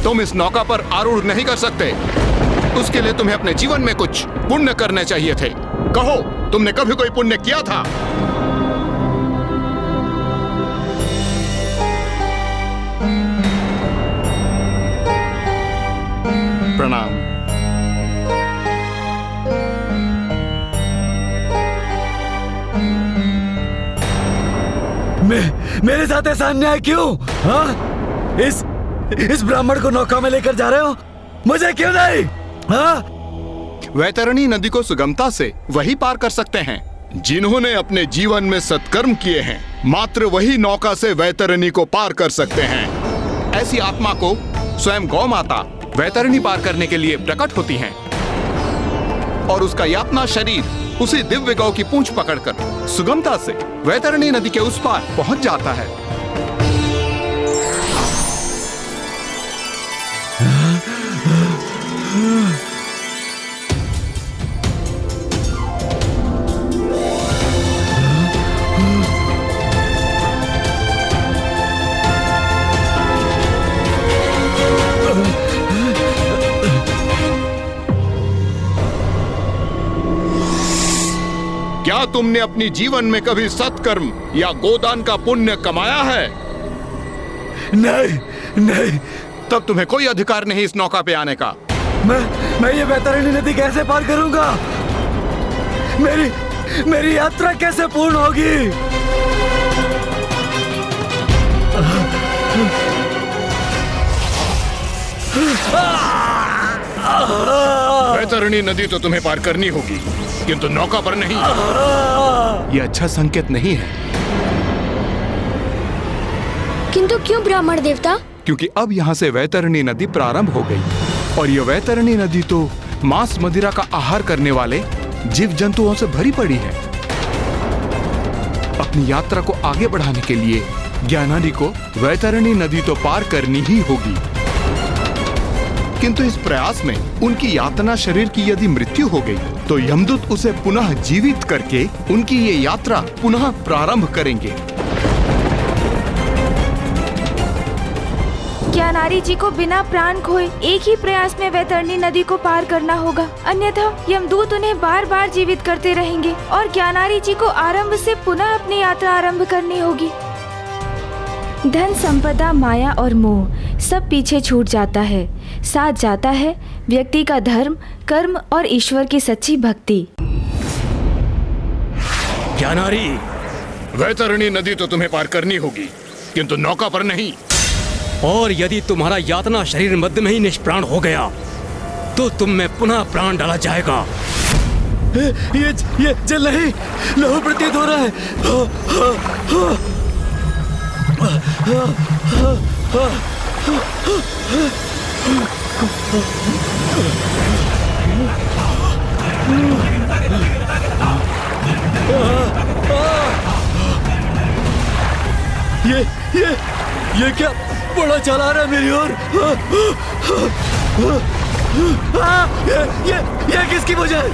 तुम इस नौका पर आरूढ़ नहीं कर सकते। उसके लिए तुम्हें अपने जीवन में कुछ पुण्य करने चाहिए थे। कहो, तुमने कभी कोई पुण्य किया था? मेरे साथ ऐसा अन्याय क्यों? हाँ? इस ब्राह्मण को नौका में लेकर जा रहे हो, मुझे क्यों नहीं? हाँ? वैतरणी नदी को सुगमता से वही पार कर सकते हैं जिन्होंने अपने जीवन में सत्कर्म किए हैं। मात्र वही नौका से वैतरणी को पार कर सकते हैं। ऐसी आत्मा को स्वयं गौ माता वैतरणी पार करने के लिए प्रकट होती हैं और उसका यातना शरीर उसी दिव्य गौ की पूंछ पकड़कर सुगमता से वैतरणी नदी के उस पार पहुंच जाता है। क्या तुमने अपनी जीवन में कभी सत्कर्म या गोदान का पुण्य कमाया है? नहीं। तब तुम्हें कोई अधिकार नहीं इस नौका पे आने का। मैं ये वैतरणी नदी कैसे पार करूंगा? मेरी यात्रा कैसे पूर्ण होगी? वैतरणी नदी तो तुम्हें पार करनी होगी, किंतु नौका पर नहीं। ये अच्छा संकेत नहीं है। किंतु क्यों ब्राह्मण देवता? क्योंकि अब यहाँ से वैतरणी नदी प्रारंभ हो गई और ये वैतरणी नदी तो मांस मदिरा का आहार करने वाले जीव जंतुओं से भरी पड़ी है। अपनी यात्रा को आगे बढ़ाने के लिए ज्ञानारी को वैतरणी नदी तो पार करनी ही होगी। किंतु इस प्रयास में उनकी यातना शरीर की यदि मृत्यु हो गई तो यमदूत उसे पुनः जीवित करके उनकी ये यात्रा पुनः प्रारंभ करेंगे। ज्ञानारी जी को बिना प्राण खोए एक ही प्रयास में वैतरणी नदी को पार करना होगा, अन्यथा यमदूत उन्हें बार बार जीवित करते रहेंगे और ज्ञानारी जी को आरंभ से पुनः अपनी यात्रा आरंभ करनी होगी। धन संपदा, माया और मोह सब पीछे छूट जाता है। साथ जाता है व्यक्ति का धर्म, कर्म और ईश्वर की सच्ची भक्ति। ज्ञानारी, वैतरणी नदी तो तुम्हें पार करनी होगी, किंतु नौका पर नहीं। और यदि तुम्हारा यातना शरीर मध्य में ही निष्प्राण हो गया तो तुम में पुनः प्राण डाला जाएगा। ये जल नहीं, लहू प्रतीत हो रहा है। ये क्या बड़ा चला रहा है मेरी ओर? ये किसकी वजह है?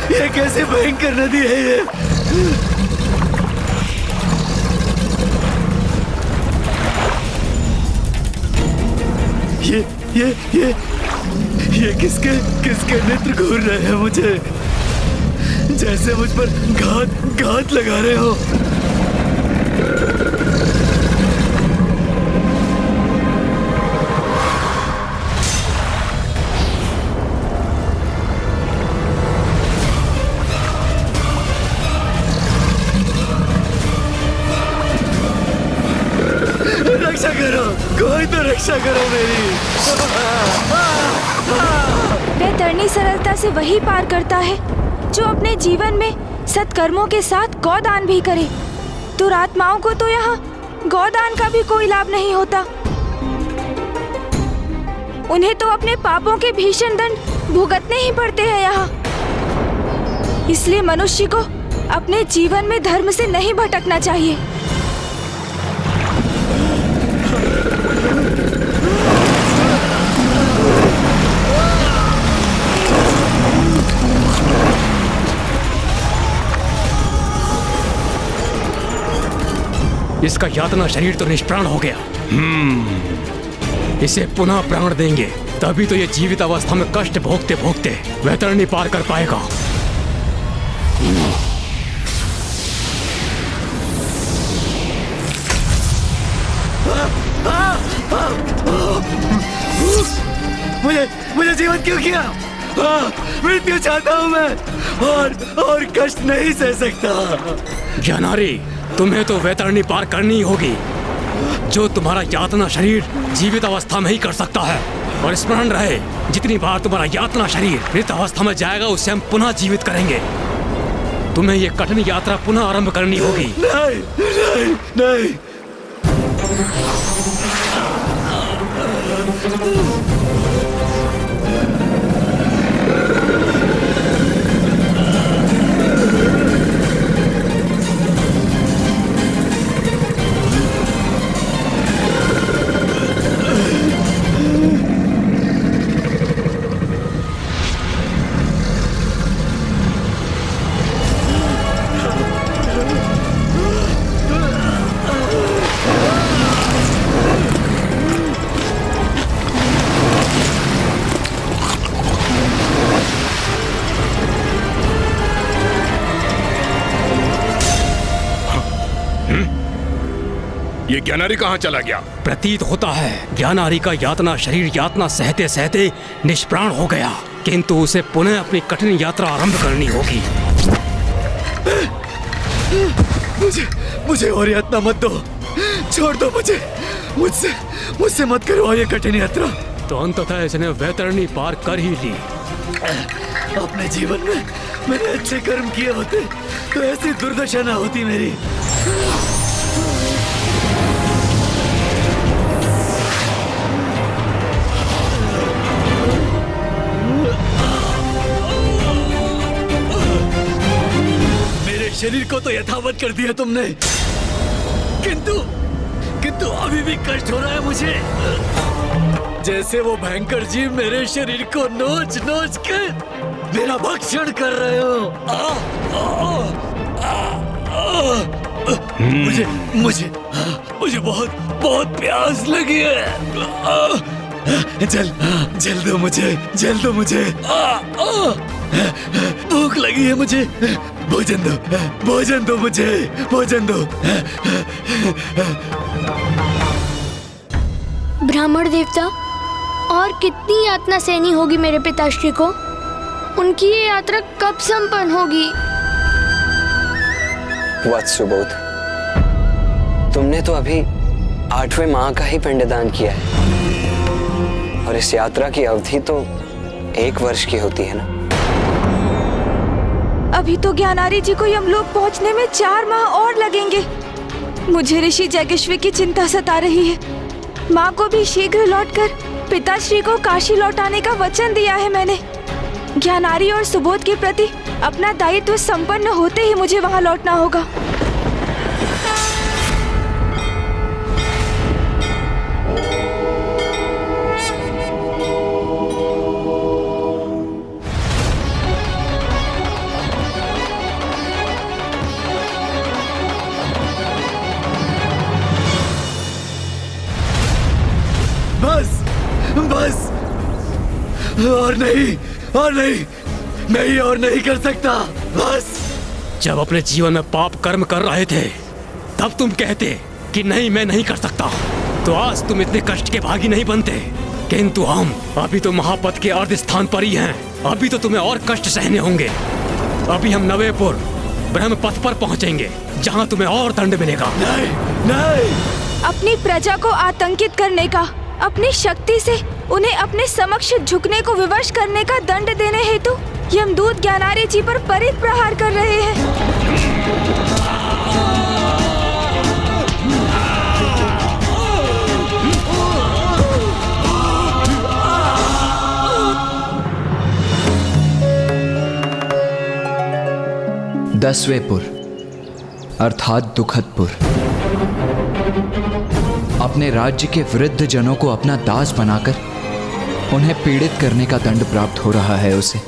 ये कैसे भयंकर नदी है ये किसके नेत्र घूर रहे हैं मुझे, जैसे मुझ पर घात लगा रहे हो। रक्षा करो, कोई तो रक्षा करो मेरी। वैतरणी सरलता से वही पार करता है जो अपने जीवन में सत्कर्मों के साथ गौदान भी करे। दुरात्माओं को तो यहाँ गौदान का भी कोई लाभ नहीं होता। उन्हें तो अपने पापों के भीषण दंड भुगतने ही पड़ते हैं यहाँ। इसलिए मनुष्य को अपने जीवन में धर्म से नहीं भटकना चाहिए। इसका यातना शरीर तो निष्प्राण हो गया। इसे पुनः प्राण देंगे तभी तो ये जीवित अवस्था में कष्ट भोगते भोगते वैतरणी पार कर पाएगा। मुझे जीवन क्यों किया? मृत्यु चाहता हूँ मैं, और कष्ट नहीं सह सकता। ज्ञानारी, तुम्हें तो वैतरणी पार करनी होगी, जो तुम्हारा यातना शरीर जीवित अवस्था में ही कर सकता है। और स्मरण रहे, जितनी बार तुम्हारा यातना शरीर मृत अवस्था में जाएगा, उसे हम पुनः जीवित करेंगे। तुम्हें ये कठिन यात्रा पुनः आरंभ करनी होगी। नहीं, नहीं, नहीं। ये ज्ञानारी कहाँ चला गया? प्रतीत होता है ज्ञानारी का यातना शरीर यातना सहते सहते निष्प्राण हो गया, किंतु उसे पुनः अपनी कठिन यात्रा आरंभ करनी होगी। मुझे और यातना मत दो, छोड़ दो मुझे, मुझसे मत करो ये कठिन यात्रा। तो अंततः इसने वैतरणी पार कर ही ली। अपने जीवन में मैंने अच्छे कर्म किए होते तो ऐसी दुर्दशा ना होती मेरी। शरीर को तो यथावत कर दिया तुमने, किंतु अभी भी कष्ट हो रहा है मुझे, जैसे वो भयंकर जीव मेरे शरीर को नोच नोच कर मेरा भक्षण कर रहे हो। मुझे बहुत प्यास लगी है। जल दो मुझे। भूख लगी है मुझे, भोजन दो मुझे, भोजन दो। ब्राह्मण देवता, और कितनी यातना सहनी होगी मेरे पिताश्री को? उनकी ये यात्रा कब संपन्न होगी? वत्स सुबोध, तुमने तो अभी 8वें माह का ही पिंडदान किया है, और इस यात्रा की अवधि तो 1 वर्ष की होती है ना। अभी तो ज्ञानारी जी को यमलोक पहुंचने में 4 माह और लगेंगे। मुझे ऋषि जैगश्वी की चिंता सता रही है। माँ को भी शीघ्र लौटकर पिताश्री को काशी लौटाने का वचन दिया है मैंने। ज्ञानारी और सुबोध के प्रति अपना दायित्व संपन्न होते ही मुझे वहाँ लौटना होगा। बस और नहीं कर सकता। बस। जब अपने जीवन में पाप कर्म कर रहे थे तब तुम कहते कि नहीं, मैं नहीं कर सकता, तो आज तुम इतने कष्ट के भागी नहीं बनते। किंतु हम अभी तो महापथ के अर्ध स्थान पर ही हैं। अभी तो तुम्हें और कष्ट सहने होंगे। अभी हम नवेपुर ब्रह्म पथ पर पहुंचेंगे, जहां तुम्हें और दंड मिलेगा। नहीं। अपनी प्रजा को आतंकित करने का, अपनी शक्ति से उन्हें अपने समक्ष झुकने को विवश करने का दंड देने हेतु यमदूत ज्ञानारी जी पर परित प्रहार कर रहे हैं। दसवेपुर अर्थात दुखदपुर। अपने राज्य के वृद्ध जनों को अपना दास बनाकर उन्हें पीड़ित करने का दंड प्राप्त हो रहा है उसे।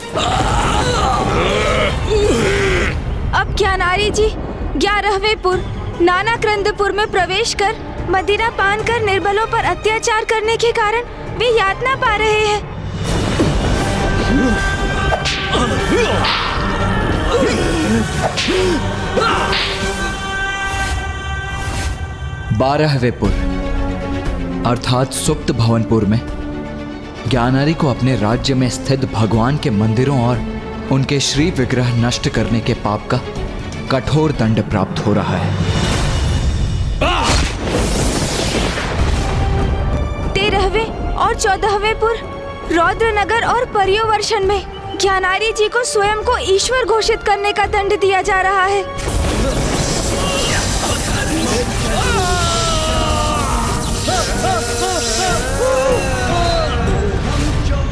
अब ज्ञानारी जी 11वें नानाक्रंदपुर में प्रवेश कर मदिरा पान कर निर्बलों पर अत्याचार करने के कारण वे यातना पा रहे हैं। 12वें पुर अर्थात सुप्त भवनपुर में ज्ञानारी को अपने राज्य में स्थित भगवान के मंदिरों और उनके श्री विग्रह नष्ट करने के पाप का कठोर दंड प्राप्त हो रहा है। 13वें और 14वें पुर रौद्रनगर और पर्योवर्षण में ज्ञानारी जी को स्वयं को ईश्वर घोषित करने का दंड दिया जा रहा है।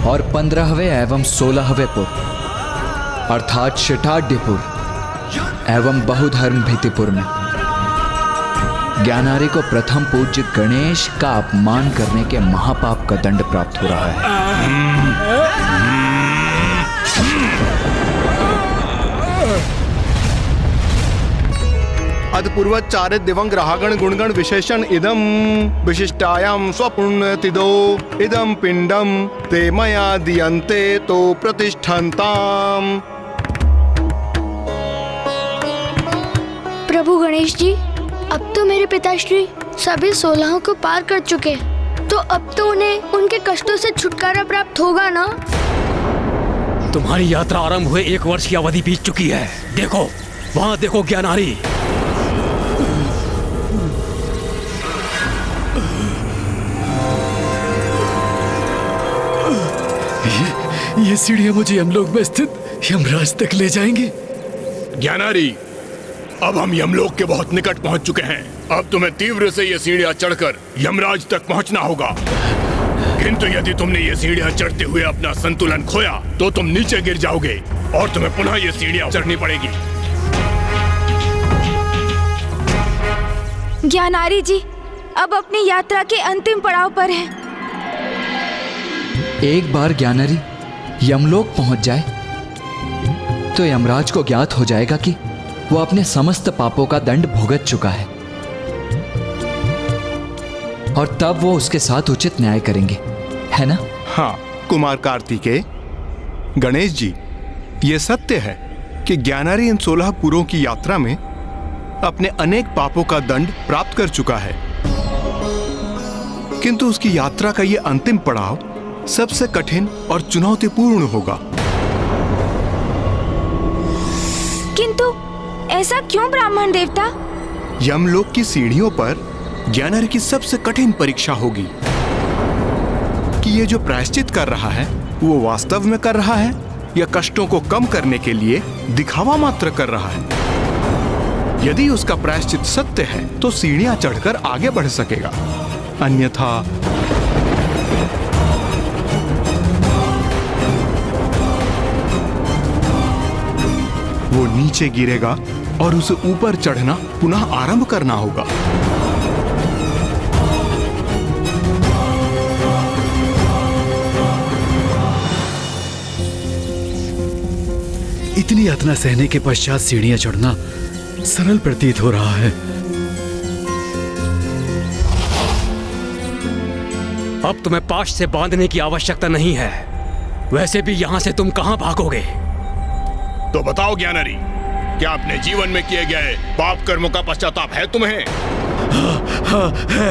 और 15वें एवं 16वें पुर अर्थात शिटाढ्यपुर एवं बहुधर्म भीतिपुर में ज्ञानारी को प्रथम पूज्य गणेश का अपमान करने के महापाप का दंड प्राप्त हो रहा है। अदपूर्वचारित दिवंग ग्रहागण गुणगण विशेषण इदम विशिष्टायाम स्वपुण्यतिदो इदम पिंडम ते मया दियन्ते तो प्रतिष्ठन्ताम। प्रभु गणेश जी, अब तो मेरे पिताश्री सभी 16 को पार कर चुके, तो अब तो उन्हें उनके कष्टों से छुटकारा प्राप्त होगा ना? तुम्हारी यात्रा आरंभ हुए 1 वर्ष की अवधि बीत चुकी है। देखो, वहाँ देखो ज्ञानारी। ये सीढ़ियां मुझे यमलोक में स्थित यमराज तक ले जाएंगी। ज्ञानारी, अब हम यमलोक के बहुत निकट पहुंच चुके हैं। अब तुम्हें तीव्र से ये सीढ़ियां चढ़कर यमराज तक पहुंचना होगा। किंतु यदि तुमने ये सीढ़ियां चढ़ते हुए अपना संतुलन खोया तो तुम नीचे गिर जाओगे और तुम्हें पुनः ये सीढ़ियां चढ़नी पड़ेगी। ज्ञानारी जी अब अपनी यात्रा के अंतिम पड़ाव पर हैं। एक बार ज्ञानारी यमलोक पहुंच जाए तो यमराज को ज्ञात हो जाएगा कि वो अपने समस्त पापों का दंड भुगत चुका है और तब वो उसके साथ उचित न्याय करेंगे, है ना? हाँ कुमार कार्तिकेय, गणेश जी, ये सत्य है कि ज्ञानारी इन 16 पुरों की यात्रा में अपने अनेक पापों का दंड प्राप्त कर चुका है, किंतु उसकी यात्रा का ये अंतिम पड़ाव सबसे कठिन और चुनौतीपूर्ण होगा। किंतु ऐसा क्यों ब्राह्मण देवता? यमलोक की सीढ़ियों पर ज्ञानारी की सबसे कठिन परीक्षा होगी कि ये जो प्रायश्चित कर रहा है वो वास्तव में कर रहा है या कष्टों को कम करने के लिए दिखावा मात्र कर रहा है। यदि उसका प्रायश्चित सत्य है तो सीढ़ियां चढ़कर आगे बढ़ सकेगा, अन्यथा वो नीचे गिरेगा और उसे ऊपर चढ़ना पुनः आरंभ करना होगा। इतनी यातना सहने के पश्चात सीढ़ियां चढ़ना सरल प्रतीत हो रहा है। अब तुम्हें पाश से बांधने की आवश्यकता नहीं है। वैसे भी यहाँ से तुम कहाँ भागोगे? तो बताओ ज्ञानारी, क्या अपने जीवन में किए गए पाप कर्मों का पश्चाताप है तुम्हें? हाँ है,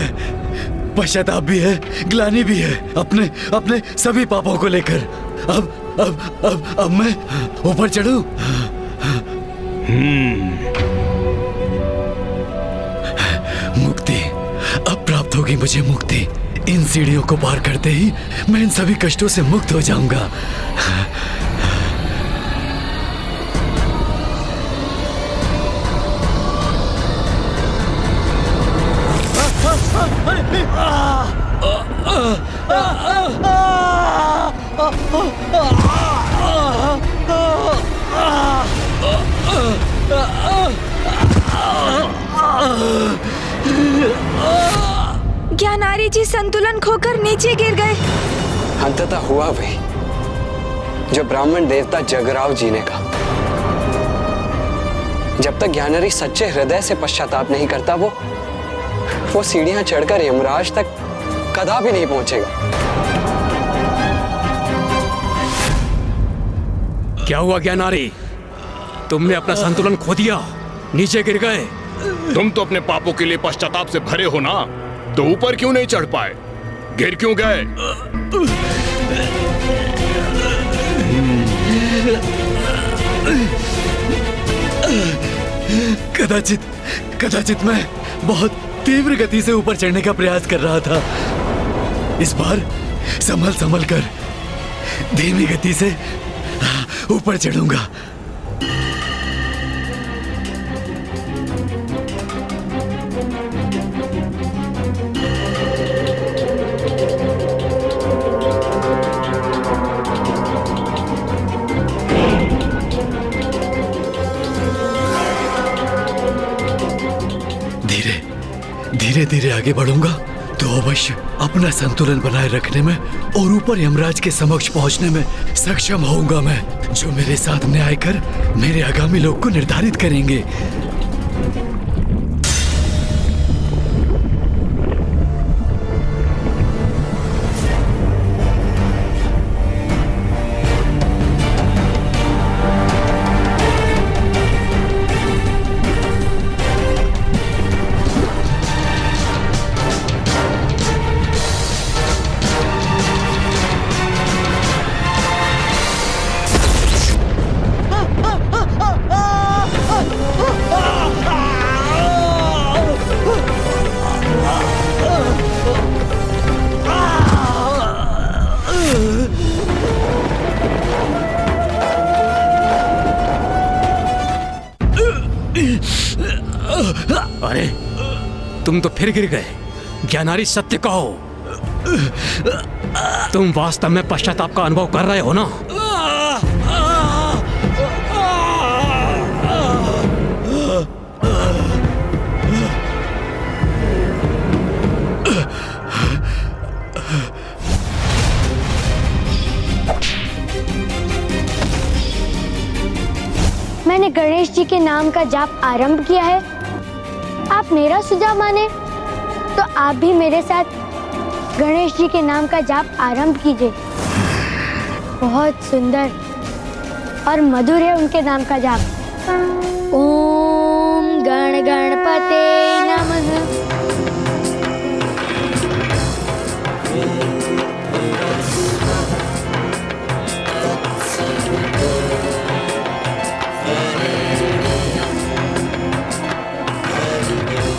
पश्चाताप भी है, ग्लानि भी है अपने अपने सभी पापों को लेकर। अब मैं ऊपर चढ़ूं? मुक्ति अब प्राप्त होगी मुझे, मुक्ति। इन सीढ़ियों को पार करते ही मैं इन सभी कष्टों से मुक्त हो जाऊंगा। ज्ञानारी जी संतुलन खोकर नीचे गिर गए। अंततः हुआ वही जो ब्राह्मण देवता जगराव जी ने कहा। जब तक ज्ञानारी सच्चे हृदय से पश्चाताप नहीं करता वो सीढ़ियां चढ़कर यमराज तक कदापि नहीं पहुंचेगा। क्या हुआ ज्ञानारी? तुमने अपना संतुलन खो दिया, नीचे गिर गए। तुम तो अपने पापों के लिए पश्चाताप से भरे हो ना, तो ऊपर क्यों नहीं चढ़ पाए? गिर क्यों गए? कदाचित मैं बहुत तीव्र गति से ऊपर चढ़ने का प्रयास कर रहा था। इस बार संभल कर धीमी गति से ऊपर चढ़ूंगा। धीरे धीरे आगे बढ़ूंगा तो अवश्य अपना संतुलन बनाए रखने में और ऊपर यमराज के समक्ष पहुंचने में सक्षम होऊंगा मैं, जो मेरे साथ न्याय कर मेरे आगामी लोक को निर्धारित करेंगे। अरे तुम तो फिर गिर गए। ज्ञानारी सत्य कहो, तुम वास्तव में पश्चाताप का अनुभव कर रहे हो ना? मैंने गणेश जी के नाम का जाप आरंभ किया है। आप मेरा सुझाव माने तो आप भी मेरे साथ गणेश जी के नाम का जाप आरंभ कीजिए। बहुत सुंदर और मधुर है उनके नाम का जाप। ओम गण गणपते नमः।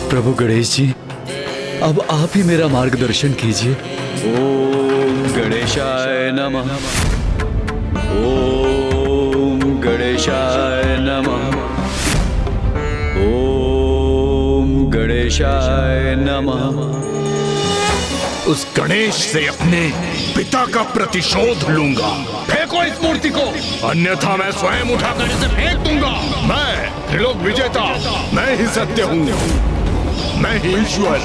प्रभु गणेश जी, अब आप ही मेरा मार्गदर्शन कीजिए। ओम गणेशाय नमः। ओम गणेशाय नमः। ओम गणेशाय नमः। उस गणेश से अपने पिता का प्रतिशोध लूंगा। फेंको इस मूर्ति को, अन्यथा मैं स्वयं उठाकर इसे फेंक दूंगा। मैं त्रिलोक विजेता, मैं ही सत्य हूँ, मैं ही ईश्वर,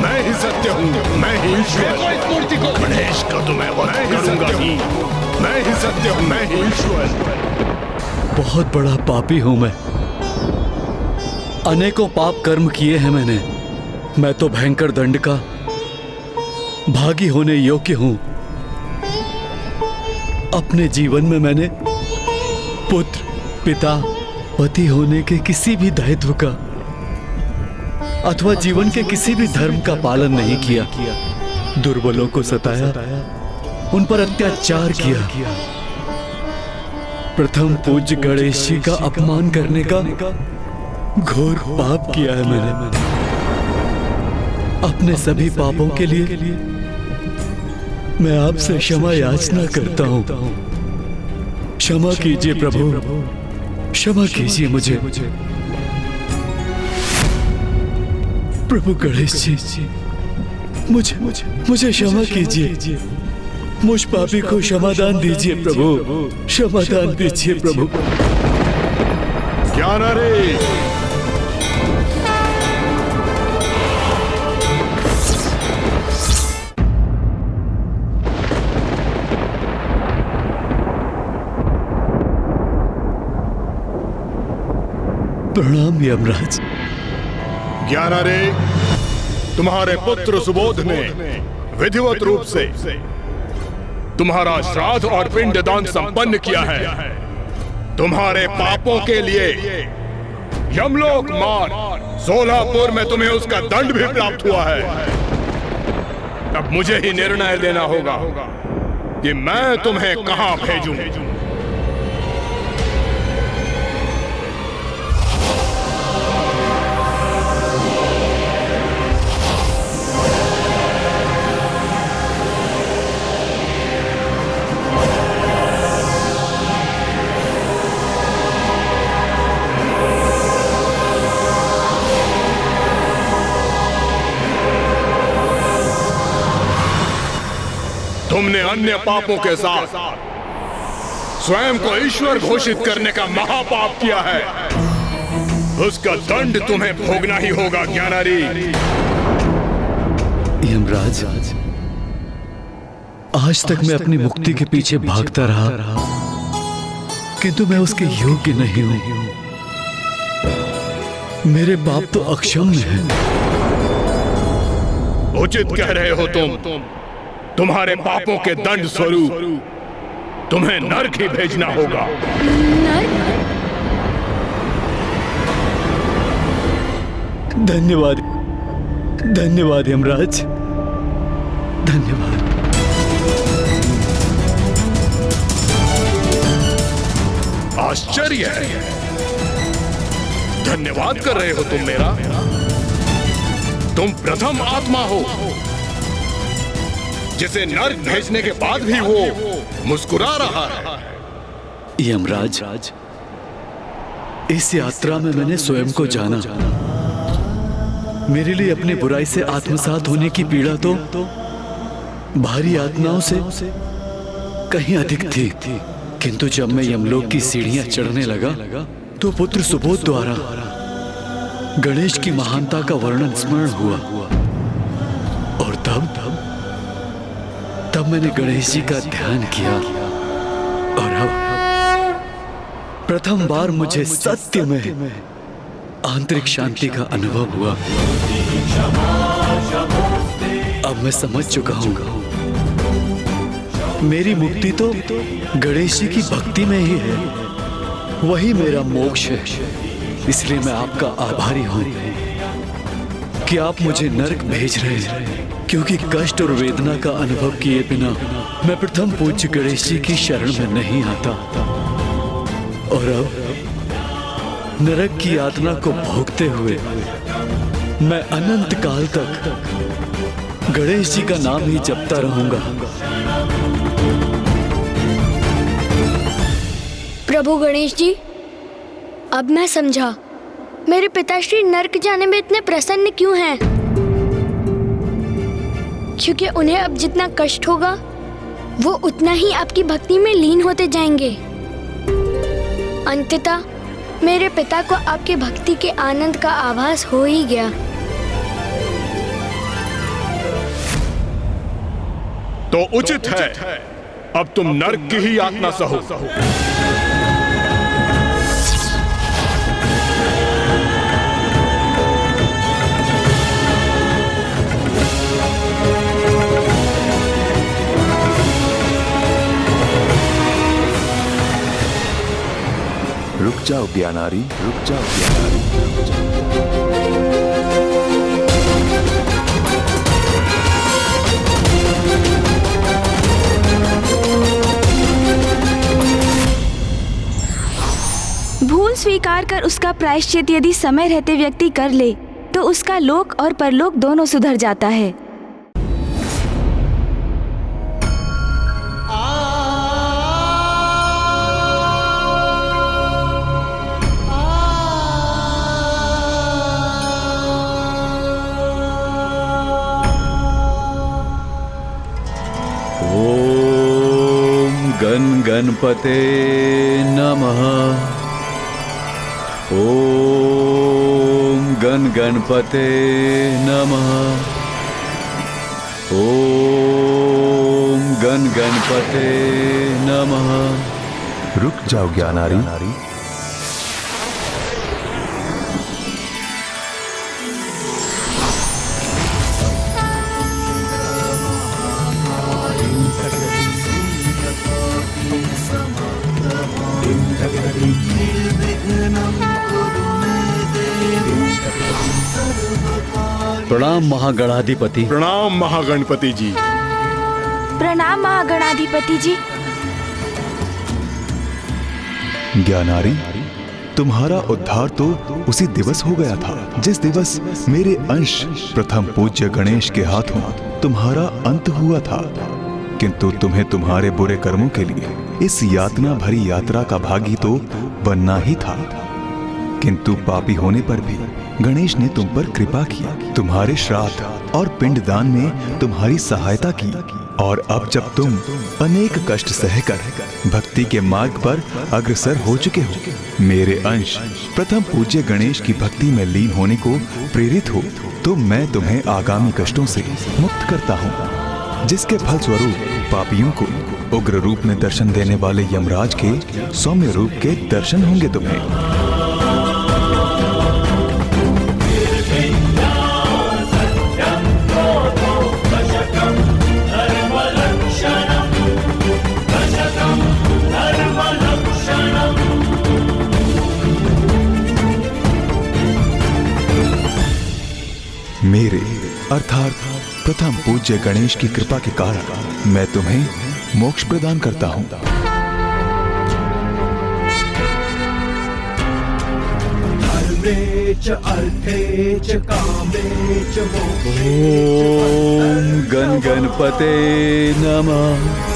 मैं ही सत्य हूँ, मैं ही ईश्वर। फेंको इस मूर्ति को। गणेश का तो मैं वध करूंगा ही, मैं ही सत्य हूँ, मैं ही ईश्वर। बहुत बड़ा पापी हूं मैं, अनेकों पाप कर्म किए हैं मैंने। मैं तो भयंकर दंड का भागी होने योग्य हूं। अपने जीवन में मैंने पुत्र, पिता, पति होने के किसी भी दायित्व का अथवा जीवन के किसी भी धर्म का पालन नहीं किया। दुर्बलों को सताया, उन पर अत्याचार किया। प्रथम पूज्य गणेश जी का अपमान करने का घोर पाप किया है मैंने। अपने सभी पापों के लिए मैं आपसे क्षमा याचना करता हूं। क्षमा कीजिए प्रभु, क्षमा कीजिए मुझे। प्रभु गणेश जी, मुझे क्षमा कीजिए। मुझ पापी को क्षमादान दीजिए प्रभु, क्षमादान दीजिए प्रभु। ज्ञानारी, प्रणाम यमराज। ज्ञानारे, तुम्हारे पुत्र सुबोध ने विधिवत रूप से तुम्हारा श्राद्ध और पिंडदान संपन्न किया है। तुम्हारे पापों के लिए यमलोक मार्ग सोलापुर में तुम्हें उसका दंड भी प्राप्त हुआ है। अब मुझे ही निर्णय लेना होगा कि मैं तुम्हें कहां भेजूं। तुमने अन्य पापों के साथ स्वयं को ईश्वर घोषित करने का महापाप किया है। उसका दंड तुम्हें भोगना ही होगा ज्ञानारी। यमराज, आज तक मैं अपनी मुक्ति के पीछे भागता रहा, किंतु मैं उसके योग्य नहीं हूं। मेरे पाप तो अक्षम्य हैं। उचित कह रहे हो तुम। तुम्हारे पापों के दंड स्वरूप तुम्हें नरक ही भेजना होगा। धन्यवाद, धन्यवाद यमराज, धन्यवाद। आश्चर्य है, धन्यवाद कर रहे हो तुम मेरा। तुम प्रथम आत्मा हो जिसे नर्क भेजने के बाद भी वो मुस्कुरा रहा है। यमराज, इस यात्रा में मैंने स्वयं को जाना। मेरे लिए अपनी बुराई से आत्मसात होने की पीड़ा तो भारी आत्माओं से कहीं अधिक थी। किंतु जब मैं यमलोक की सीढ़ियां चढ़ने लगा तो पुत्र सुबोध द्वारा गणेश की महानता का वर्णन स्मरण हुआ। और तब मैंने गणेश जी का ध्यान किया और अब प्रथम बार मुझे सत्य में आंतरिक शांति का अनुभव हुआ। अब मैं समझ चुका हूं, मेरी मुक्ति तो गणेश जी की भक्ति में ही है। वही मेरा मोक्ष है। इसलिए मैं आपका आभारी हूं कि आप मुझे नरक भेज रहे हैं, क्योंकि कष्ट और वेदना का अनुभव किए बिना मैं प्रथम पूज्य गणेश जी की शरण में नहीं आता। और अब नरक की यातना को भोगते हुए मैं अनंत काल तक गणेश जी का नाम ही जपता रहूंगा। प्रभु गणेश जी, अब मैं समझा मेरे पिताश्री नरक जाने में इतने प्रसन्न क्यों हैं। क्योंकि उन्हें अब जितना कष्ट होगा वो उतना ही आपकी भक्ति में लीन होते जाएंगे। अंततः मेरे पिता को आपकी भक्ति के आनंद का आभास हो ही गया। तो उचित है, अब तुम नरक की ही यातना सहो। रुक जाओ ज्ञानारी, रुक जाओ ज्ञानारी, रुक जाओ। भूल स्वीकार कर उसका प्रायश्चित यदि समय रहते व्यक्ति कर ले तो उसका लोक और परलोक दोनों सुधर जाता है। गण गणपते नमः। ओम गण गणपते नमः। ओम गण गणपते नमः। रुक जाओ ज्ञानारी। प्रणाम महागणाधिपति। प्रणाम महागणपति जी। प्रणाम महागणाधिपति जी। ज्ञानारी, तुम्हारा उद्धार तो उसी दिवस हो गया था जिस दिवस मेरे अंश प्रथम पूज्य गणेश के हाथों तुम्हारा अंत हुआ था। किंतु तुम्हें तुम्हारे बुरे कर्मों के लिए इस यातना भरी यात्रा का भागी तो बनना ही था। किंतु पापी होने पर भी गणेश ने तुम पर कृपा की, तुम्हारे श्राद्ध और पिंडदान में तुम्हारी सहायता की, और अब जब तुम अनेक कष्ट सहकर भक्ति के मार्ग पर अग्रसर हो चुके हो, मेरे अंश प्रथम पूज्य गणेश की भक्ति में लीन होने को प्रेरित हो, तो मैं तुम्हें आगामी कष्टों से मुक्त करता हूँ, जिसके फलस्वरूप पापियों को उग्र रूप में दर्शन देने वाले यमराज के सौम्य रूप के दर्शन होंगे तुम्हें। मेरे अर्थात प्रथम पूज्य गणेश की कृपा के कारण मैं तुम्हें मोक्ष प्रदान करता हूँ। ओम गण गणपते नमः।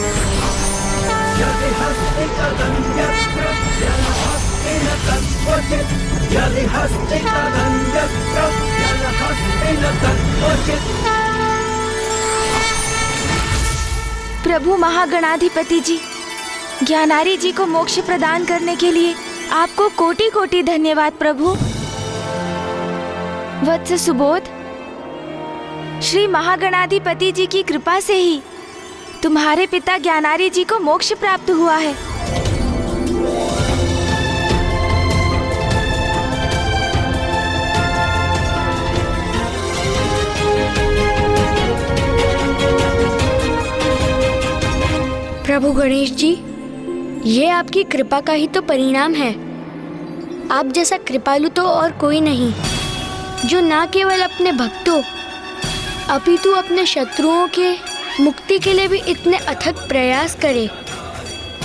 प्रभु महागणाधिपति जी, ज्ञानारी जी को मोक्ष प्रदान करने के लिए आपको कोटि कोटि धन्यवाद प्रभु। वत्स सुबोध, श्री महागणाधिपति जी की कृपा से ही तुम्हारे पिता ज्ञानारी जी को मोक्ष प्राप्त हुआ है। प्रभु गणेश जी, ये आपकी कृपा का ही तो परिणाम है। आप जैसा कृपालु तो और कोई नहीं, जो ना केवल अपने भक्तों अपितु अपने शत्रुओं के मुक्ति के लिए भी इतने अथक प्रयास करे।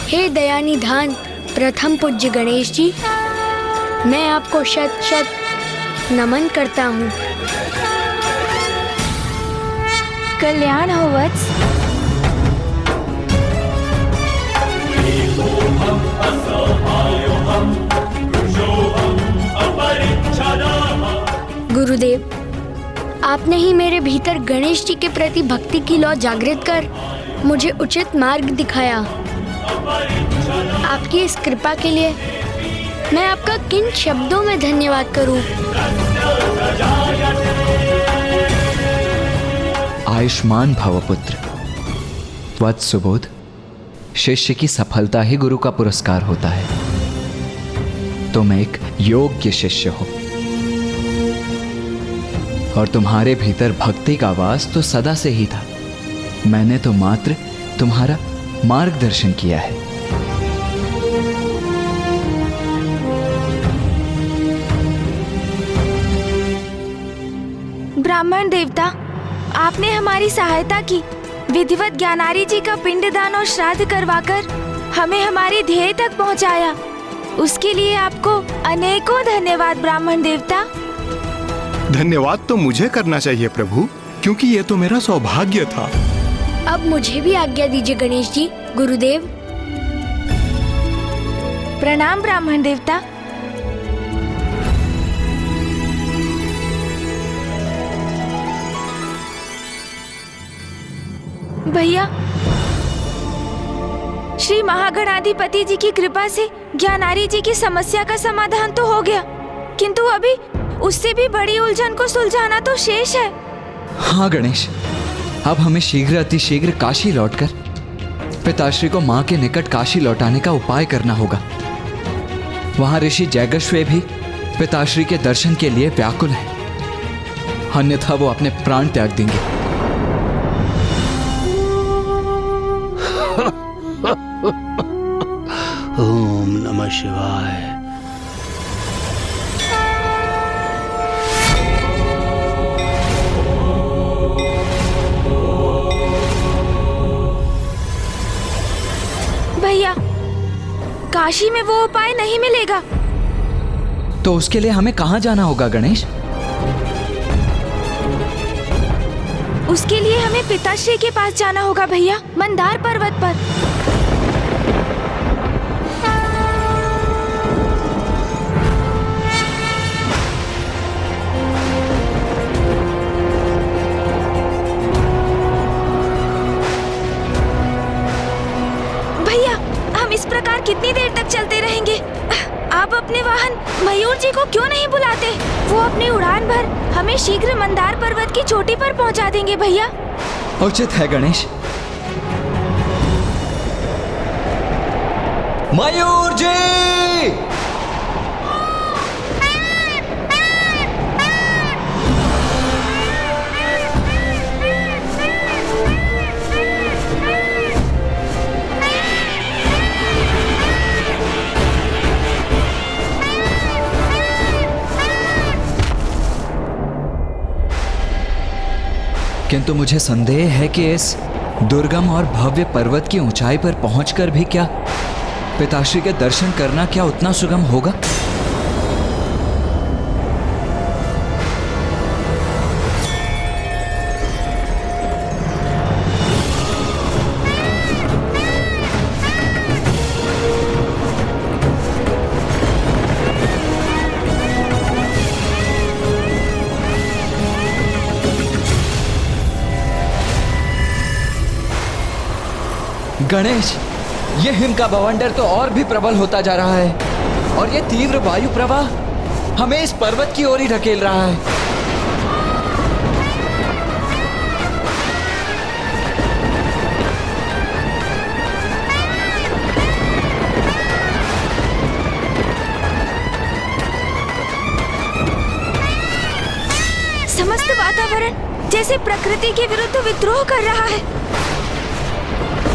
हे दयानिधान प्रथम पूज्य गणेश जी, मैं आपको शत शत नमन करता हूँ। कल्याण हो वत्स। गुरुदेव, आपने ही मेरे भीतर गणेश जी के प्रति भक्ति की लौ जागृत कर मुझे उचित मार्ग दिखाया। आपकी इस कृपा के लिए मैं आपका किन शब्दों में धन्यवाद करूं? आयुष्मान भव पुत्र। वत्स सुबोध, शिष्य की सफलता ही गुरु का पुरस्कार होता है। तुम एक योग्य शिष्य हो और तुम्हारे भीतर भक्ति का वास तो सदा से ही था। मैंने तो मात्र तुम्हारा मार्गदर्शन किया है। ब्राह्मण देवता, आपने हमारी सहायता की। विधिवत ज्ञानारी जी का पिंडदान और श्राद्ध करवाकर हमें हमारे ध्येय तक पहुंचाया। उसके लिए आपको अनेकों धन्यवाद ब्राह्मण देवता। धन्यवाद तो मुझे करना चाहिए प्रभु, क्योंकि ये तो मेरा सौभाग्य था। अब मुझे भी आज्ञा दीजिए गणेश जी। गुरुदेव। प्रणाम ब्राह्मण देवता। भैया, श्री महागणाधिपति जी की कृपा से ज्ञानारी जी की समस्या का समाधान तो हो गया, किंतु अभी उससे भी बड़ी उलझन को सुलझाना तो शेष है। हाँ गणेश, अब हमें शीघ्र अतिशीघ्र काशी लौटकर पिताश्री को माँ के निकट काशी लौटाने का उपाय करना होगा। वहां ऋषि जैगश्वे भी पिताश्री के दर्शन के लिए व्याकुल है, अन्यथा वो अपने प्राण त्याग देंगे। ओम नमः शिवाय। काशी में वो उपाय नहीं मिलेगा। तो उसके लिए हमें कहाँ जाना होगा गणेश? उसके लिए हमें पिताश्री के पास जाना होगा भैया, मंदार पर्वत पर। भैया, हम इस प्रकार कितनी देर तक चलते रहेंगे? आप अपने वाहन मयूर जी को क्यों नहीं बुलाते? वो अपनी उड़ान भर हमें शीघ्र मंदार पर्वत की चोटी पर पहुंचा देंगे भैया। उचित है गणेश। मयूर जी! किंतु मुझे संदेह है कि इस दुर्गम और भव्य पर्वत की ऊंचाई पर पहुंचकर भी क्या पिताश्री के दर्शन करना क्या उतना सुगम होगा? गणेश, ये हिम का बवंडर तो और भी प्रबल होता जा रहा है और ये तीव्र वायु प्रवाह हमें इस पर्वत की ओर ही ढकेल रहा है। समस्त वातावरण जैसे प्रकृति के विरुद्ध विद्रोह कर रहा है।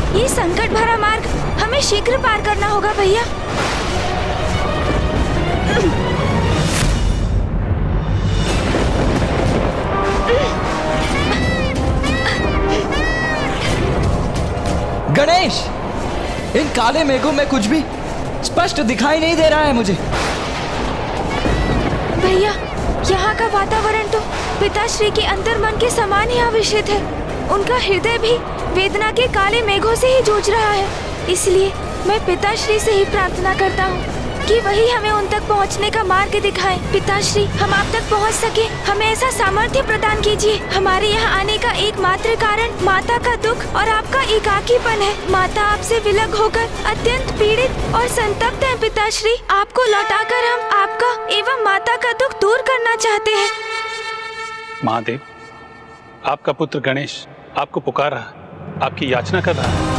ये संकट भरा मार्ग हमें शीघ्र पार करना होगा भैया। गणेश, इन काले मेघों में कुछ भी स्पष्ट दिखाई नहीं दे रहा है मुझे। भैया, यहाँ का वातावरण तो पिताश्री के अंतर्मन के समान ही आविष्ट है। उनका हृदय भी वेदना के काले मेघों से ही जूझ रहा है। इसलिए मैं पिताश्री से ही प्रार्थना करता हूँ कि वही हमें उन तक पहुँचने का मार्ग दिखाएं। पिताश्री, हम आप तक पहुँच सके, हमें ऐसा सामर्थ्य प्रदान कीजिए। हमारे यहाँ आने का एकमात्र कारण माता का दुख और आपका एकाकीपन है। माता आपसे विलग होकर अत्यंत पीड़ित और संतप्त है। पिताश्री, आपको लौटाकर हम आपका एवं माता का दुख दूर करना चाहते हैं। महादेव, आपका पुत्र गणेश आपको पुकार रहा है, आपकी याचना कर रहा है।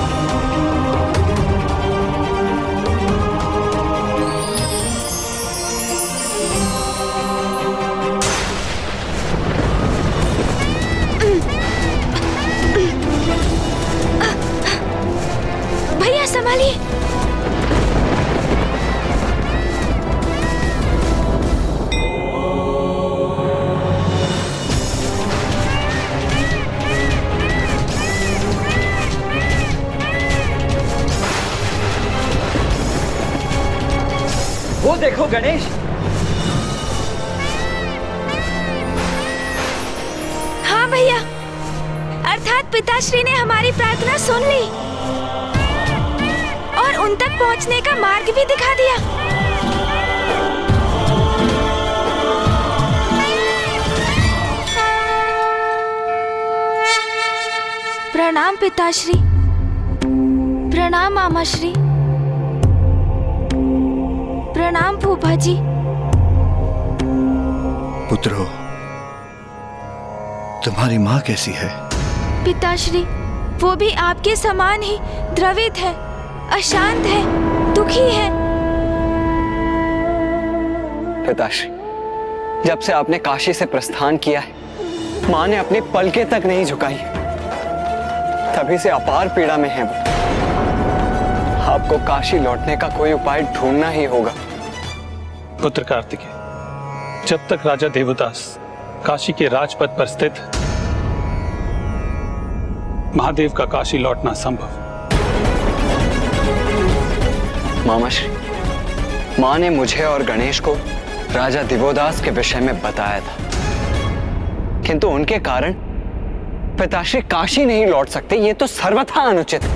भैया संभालिए। वो देखो गणेश, हाँ भैया, अर्थात पिताश्री ने हमारी प्रार्थना सुन ली और उन तक पहुंचने का मार्ग भी दिखा दिया। प्रणाम पिताश्री, प्रणाम मामाश्री, प्रणाम फूफा जी। पुत्रो, तुम्हारी माँ कैसी है? पिताश्री, वो भी आपके समान ही द्रवित है, अशांत है, दुखी है। पिताश्री, जब से आपने काशी से प्रस्थान किया है, माँ ने अपनी पलकें तक नहीं झुकाई। तभी से अपार पीड़ा में है वो। आपको काशी लौटने का कोई उपाय ढूंढना ही होगा। पुत्र कार्तिकेय, जब तक राजा देवदास काशी के राजपथ पर स्थित है, महादेव का काशी लौटना संभव। मामाश्री, माँ ने मुझे और गणेश को राजा दिवोदास के विषय में बताया था, किंतु उनके कारण पिताश्री काशी नहीं लौट सकते। ये तो सर्वथा अनुचित है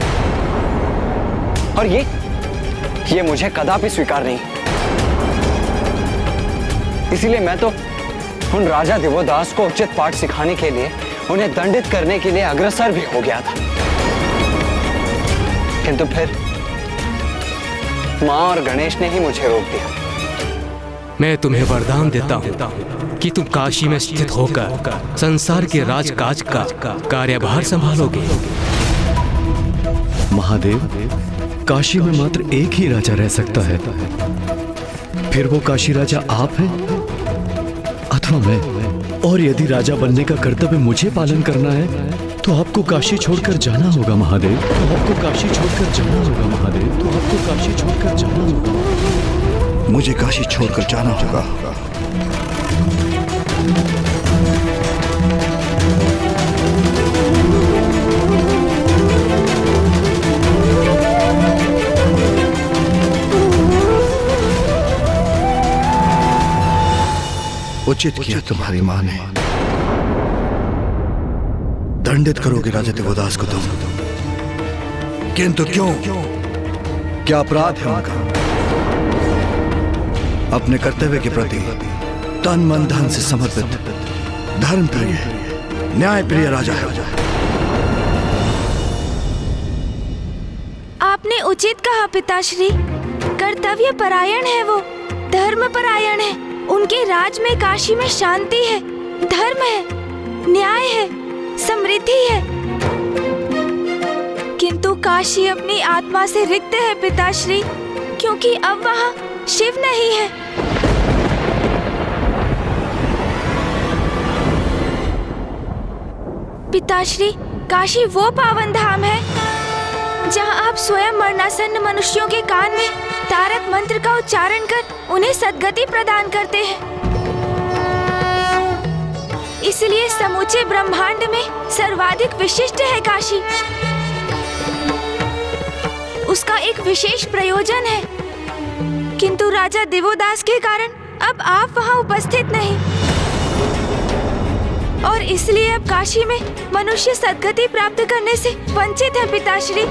और ये मुझे कदापि स्वीकार नहीं। इसीलिए मैं तो उन राजा दिवोदास को उचित पाठ सिखाने के लिए, उन्हें दंडित करने के लिए अग्रसर भी हो गया था, किंतु फिर माँ और गणेश ने ही मुझे रोक दिया। मैं तुम्हें वरदान देता हूँ कि तुम काशी में स्थित होकर संसार के राजकाज का कार्यभार संभालोगे। महादेव, काशी में मात्र एक ही राजा रह सकता है। फिर वो काशी राजा आप हैं अथवा मैं। और यदि राजा बनने का कर्तव्य मुझे पालन करना है तो आपको काशी छोड़कर जाना होगा महादेव। तो आपको काशी छोड़कर जाना होगा महादेव। तो आपको काशी छोड़कर जाना होगा। मुझे काशी छोड़कर जाना होगा। उचित किया तुम्हारी माँ ने। दंडित करोगे राजा दिवोदास को तुम, किंतु क्यों? क्या अपराध है उनका? अपने कर्तव्य के प्रति तन मन धन से समर्पित धर्म प्रिय न्याय प्रिय राजा है। आपने उचित कहा पिताश्री। कर्तव्य परायण है वो, धर्म परायण है। उनके राज में काशी में शांति है, धर्म है, न्याय है, समृद्धि है। किंतु काशी अपनी आत्मा से रिक्त है पिताश्री, क्योंकि अब वहाँ शिव नहीं है। पिताश्री, काशी वो पावन धाम है जहाँ आप स्वयं मरणासन्न मनुष्यों के कान में तारक मंत्र का उच्चारण कर उन्हें सद्गति प्रदान करते हैं। इसलिए समूचे ब्रह्मांड में सर्वाधिक विशिष्ट है काशी। उसका एक विशेष प्रयोजन है, किंतु राजा दिवोदास के कारण अब आप वहाँ उपस्थित नहीं, और इसलिए अब काशी में मनुष्य सद्गति प्राप्त करने से वंचित है पिताश्री।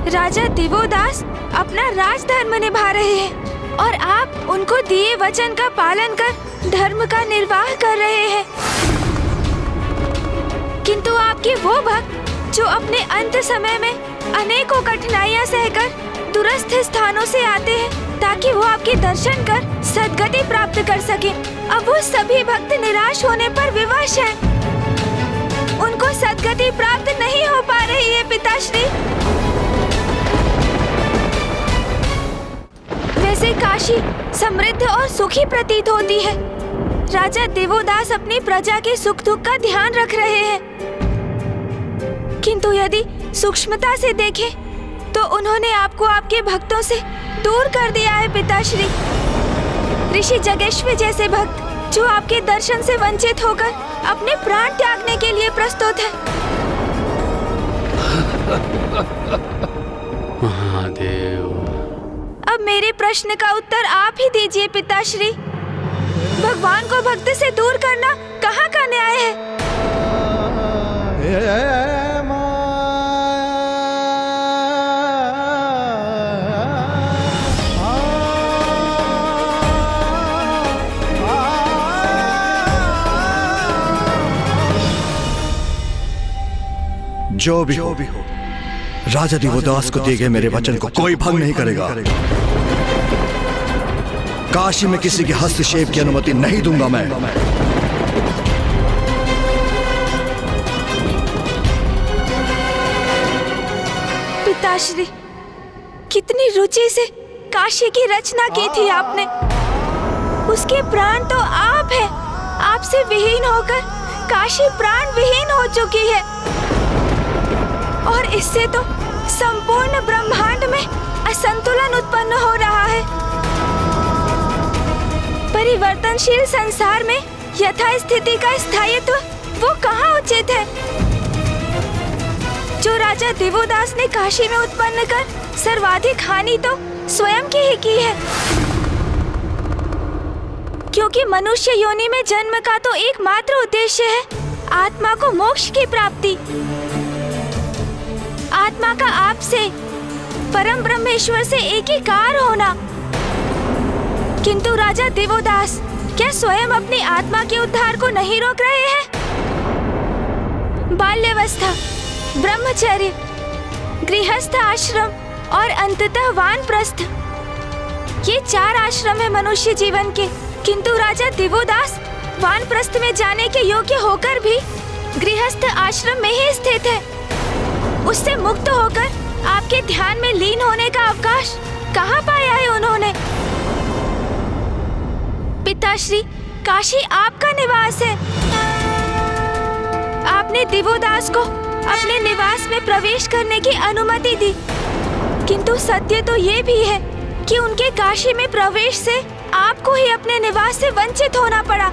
राजा दिवोदास अपना राजधर्म निभा रहे हैं और आप उनको दिए वचन का पालन कर धर्म का निर्वाह कर रहे हैं। किंतु आपके वो भक्त जो अपने अंत समय में अनेकों कठिनाइयां सहकर दूरस्थ स्थानों से आते हैं ताकि वो आपके दर्शन कर सद्गति प्राप्त कर सके, अब वो सभी भक्त निराश होने पर विवश हैं। उनको सद्गति प्राप्त नहीं हो पा रही है पिताश्री। वैसे काशी समृद्ध और सुखी प्रतीत होती है। राजा दिवोदास अपनी प्रजा के सुख दुख का ध्यान रख रहे हैं, किंतु यदि सूक्ष्मता से देखें तो उन्होंने आपको आपके भक्तों से दूर कर दिया है पिताश्री। ऋषि जगेश्वर जैसे भक्त जो आपके दर्शन से वंचित होकर अपने प्राण त्यागने के लिए प्रस्तुत है। महादेव, अब मेरे प्रश्न का उत्तर आप ही दीजिए पिताश्री। भगवान को भक्त से दूर करना कहाँ का न्याय है? जो भी हो, राजा दिवोदास को दिए गए मेरे वचन को कोई भंग नहीं करेगा। काशी में किसी के हस्तक्षेप की अनुमति नहीं दूंगा मैं। पिताश्री, कितनी रुचि से काशी की रचना की थी आपने। उसके प्राण तो आप हैं। आपसे विहीन होकर काशी प्राण विहीन हो चुकी है, और इससे तो संपूर्ण ब्रह्मांड में असंतुलन उत्पन्न हो रहा है। परिवर्तनशील संसार में यथा स्थिति का स्थायित्व वो कहाँ उचित है? जो राजा दिवोदास ने काशी में उत्पन्न कर सर्वाधिक हानि तो स्वयं की ही की है, क्योंकि मनुष्य योनि में जन्म का तो एकमात्र उद्देश्य है आत्मा को मोक्ष की प्राप्ति, आत्मा का आपसे परम ब्रह्मेश्वर से एकीकार होना। किंतु राजा दिवोदास क्या स्वयं अपनी आत्मा के उद्धार को नहीं रोक रहे हैं? बाल्यावस्था, ब्रह्मचर्य, गृहस्थ आश्रम और अंततः वानप्रस्थ, ये 4 आश्रम है मनुष्य जीवन के। किंतु राजा दिवोदास वानप्रस्थ में जाने के योग्य होकर भी गृहस्थ आश्रम में ही स्थित है। उससे मुक्त होकर आपके ध्यान में लीन होने का अवकाश कहाँ पाया है उन्होंने? पिताश्री, काशी आपका निवास है। आपने दिवोदास को अपने निवास में प्रवेश करने की अनुमति दी, किंतु सत्य तो ये भी है कि उनके काशी में प्रवेश से आपको ही अपने निवास से वंचित होना पड़ा।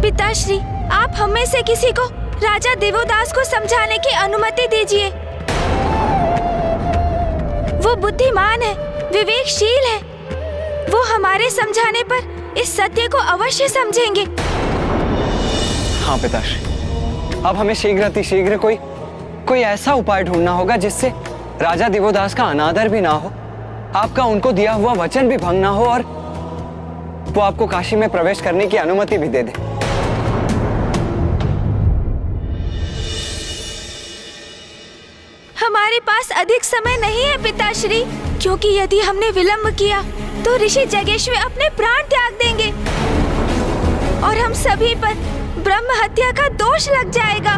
पिताश्री, आप हमें से किसी को राजा दिवोदास को समझाने की अनुमति दीजिए। वो बुद्धिमान है, विवेकशील है, वो हमारे समझाने पर इस सत्य को अवश्य समझेंगे। हाँ पिताश्री, अब हमें शीघ्र कोई ऐसा उपाय ढूंढना होगा जिससे राजा दिवोदास का अनादर भी ना हो, आपका उनको दिया हुआ वचन भी भंग ना हो और वो आपको काशी में प्रवेश करने की अनुमति भी दे दे। हमारे पास अधिक समय नहीं है पिताश्री, क्योंकि यदि हमने विलंब किया तो ऋषि जगेश्वर अपने प्राण त्याग देंगे और हम सभी पर ब्रह्म हत्या का दोष लग जाएगा।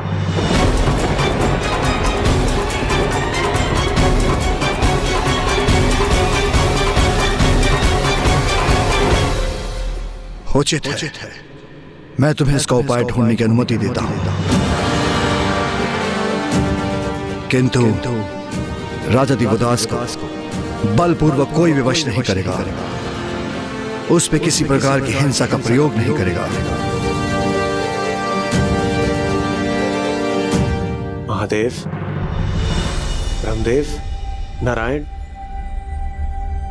उचित है। मैं तुम्हें इसका उपाय ढूंढने की अनुमति देता हूं, किंतु राजा दिवोदास को बलपूर्वक कोई विवश नहीं करेगा, उस पे किसी प्रकार की हिंसा का प्रयोग नहीं करेगा। महादेव, ब्रह्मदेव, नारायण,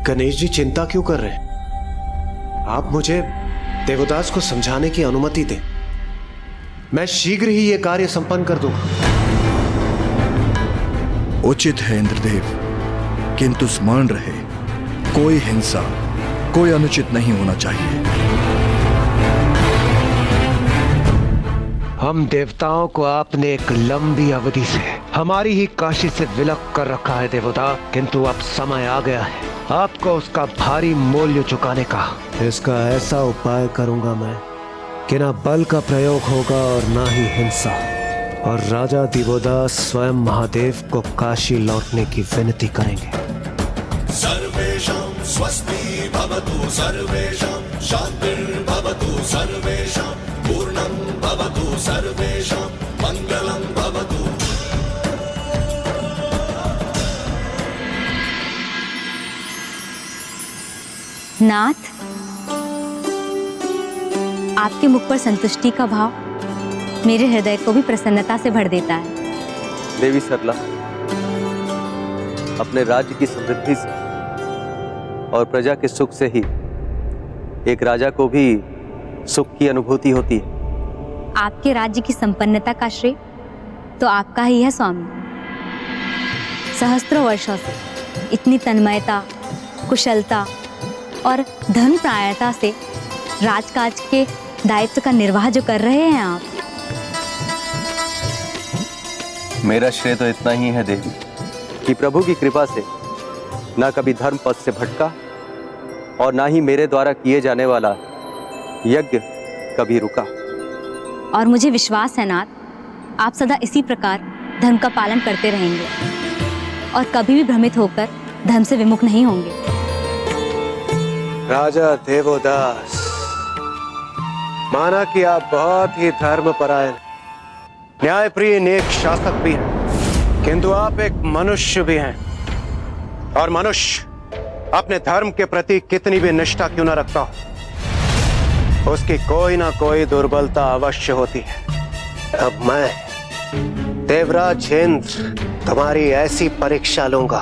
गणेश जी चिंता क्यों कर रहे हैं? आप मुझे देवदास को समझाने की अनुमति दें, मैं शीघ्र ही यह कार्य संपन्न कर दूंगा। उचित है इंद्रदेव, किंतु स्मरण रहे, कोई हिंसा, कोई अनुचित नहीं होना चाहिए। हम देवताओं को आपने एक लंबी अवधि से हमारी ही काशी से विलक कर रखा है देवता, किंतु अब समय आ गया है आपको उसका भारी मूल्य चुकाने का। इसका ऐसा उपाय करूंगा मैं कि ना बल का प्रयोग होगा और ना ही हिंसा, और राजा दिवोदास स्वयं महादेव को काशी लौटने की विनती करेंगे। सर्वेषां स्वस्ति भवतु, सर्वेषां शान्तिर्भवतु, सर्वेषां पूर्णं भवतु, सर्वेषां मंगलं भवतु। नाथ, आपके मुख पर संतुष्टि का भाव मेरे हृदय को भी प्रसन्नता से भर देता है। देवी सरला, अपने राज्य की समृद्धि से और प्रजा के सुख से ही एक राजा को भी सुख की अनुभूति होती है। आपके राज्य की संपन्नता का श्रेय तो आपका ही है स्वामी। सहस्त्रों वर्षों से इतनी तन्मयता, कुशलता और धर्मप्रायणता से राजकाज के दायित्व का निर्वाह जो कर रहे हैं आप। मेरा श्रेय तो इतना ही है देवी कि प्रभु की कृपा से ना कभी धर्म पथ से भटका और ना ही मेरे द्वारा किए जाने वाला यज्ञ कभी रुका। और मुझे विश्वास है नाथ, आप सदा इसी प्रकार धर्म का पालन करते रहेंगे और कभी भी भ्रमित होकर धर्म से विमुख नहीं होंगे। राजा देवोदास, माना कि आप बहुत ही धर्मपरायण, न्यायप्रिय नेक शासक भी हैं, किंतु आप एक मनुष्य भी हैं, और मनुष्य अपने धर्म के प्रति कितनी भी निष्ठा क्यों न रखता हो, उसकी कोई ना कोई दुर्बलता अवश्य होती है। अब मैं देवराज इंद्र, तुम्हारी ऐसी परीक्षा लूंगा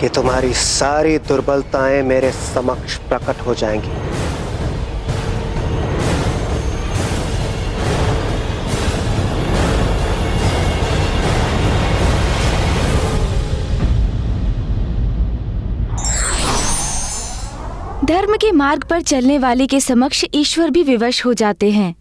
कि तुम्हारी सारी दुर्बलताएं मेरे समक्ष प्रकट हो जाएंगी। धर्म के मार्ग पर चलने वाले के समक्ष ईश्वर भी विवश हो जाते हैं।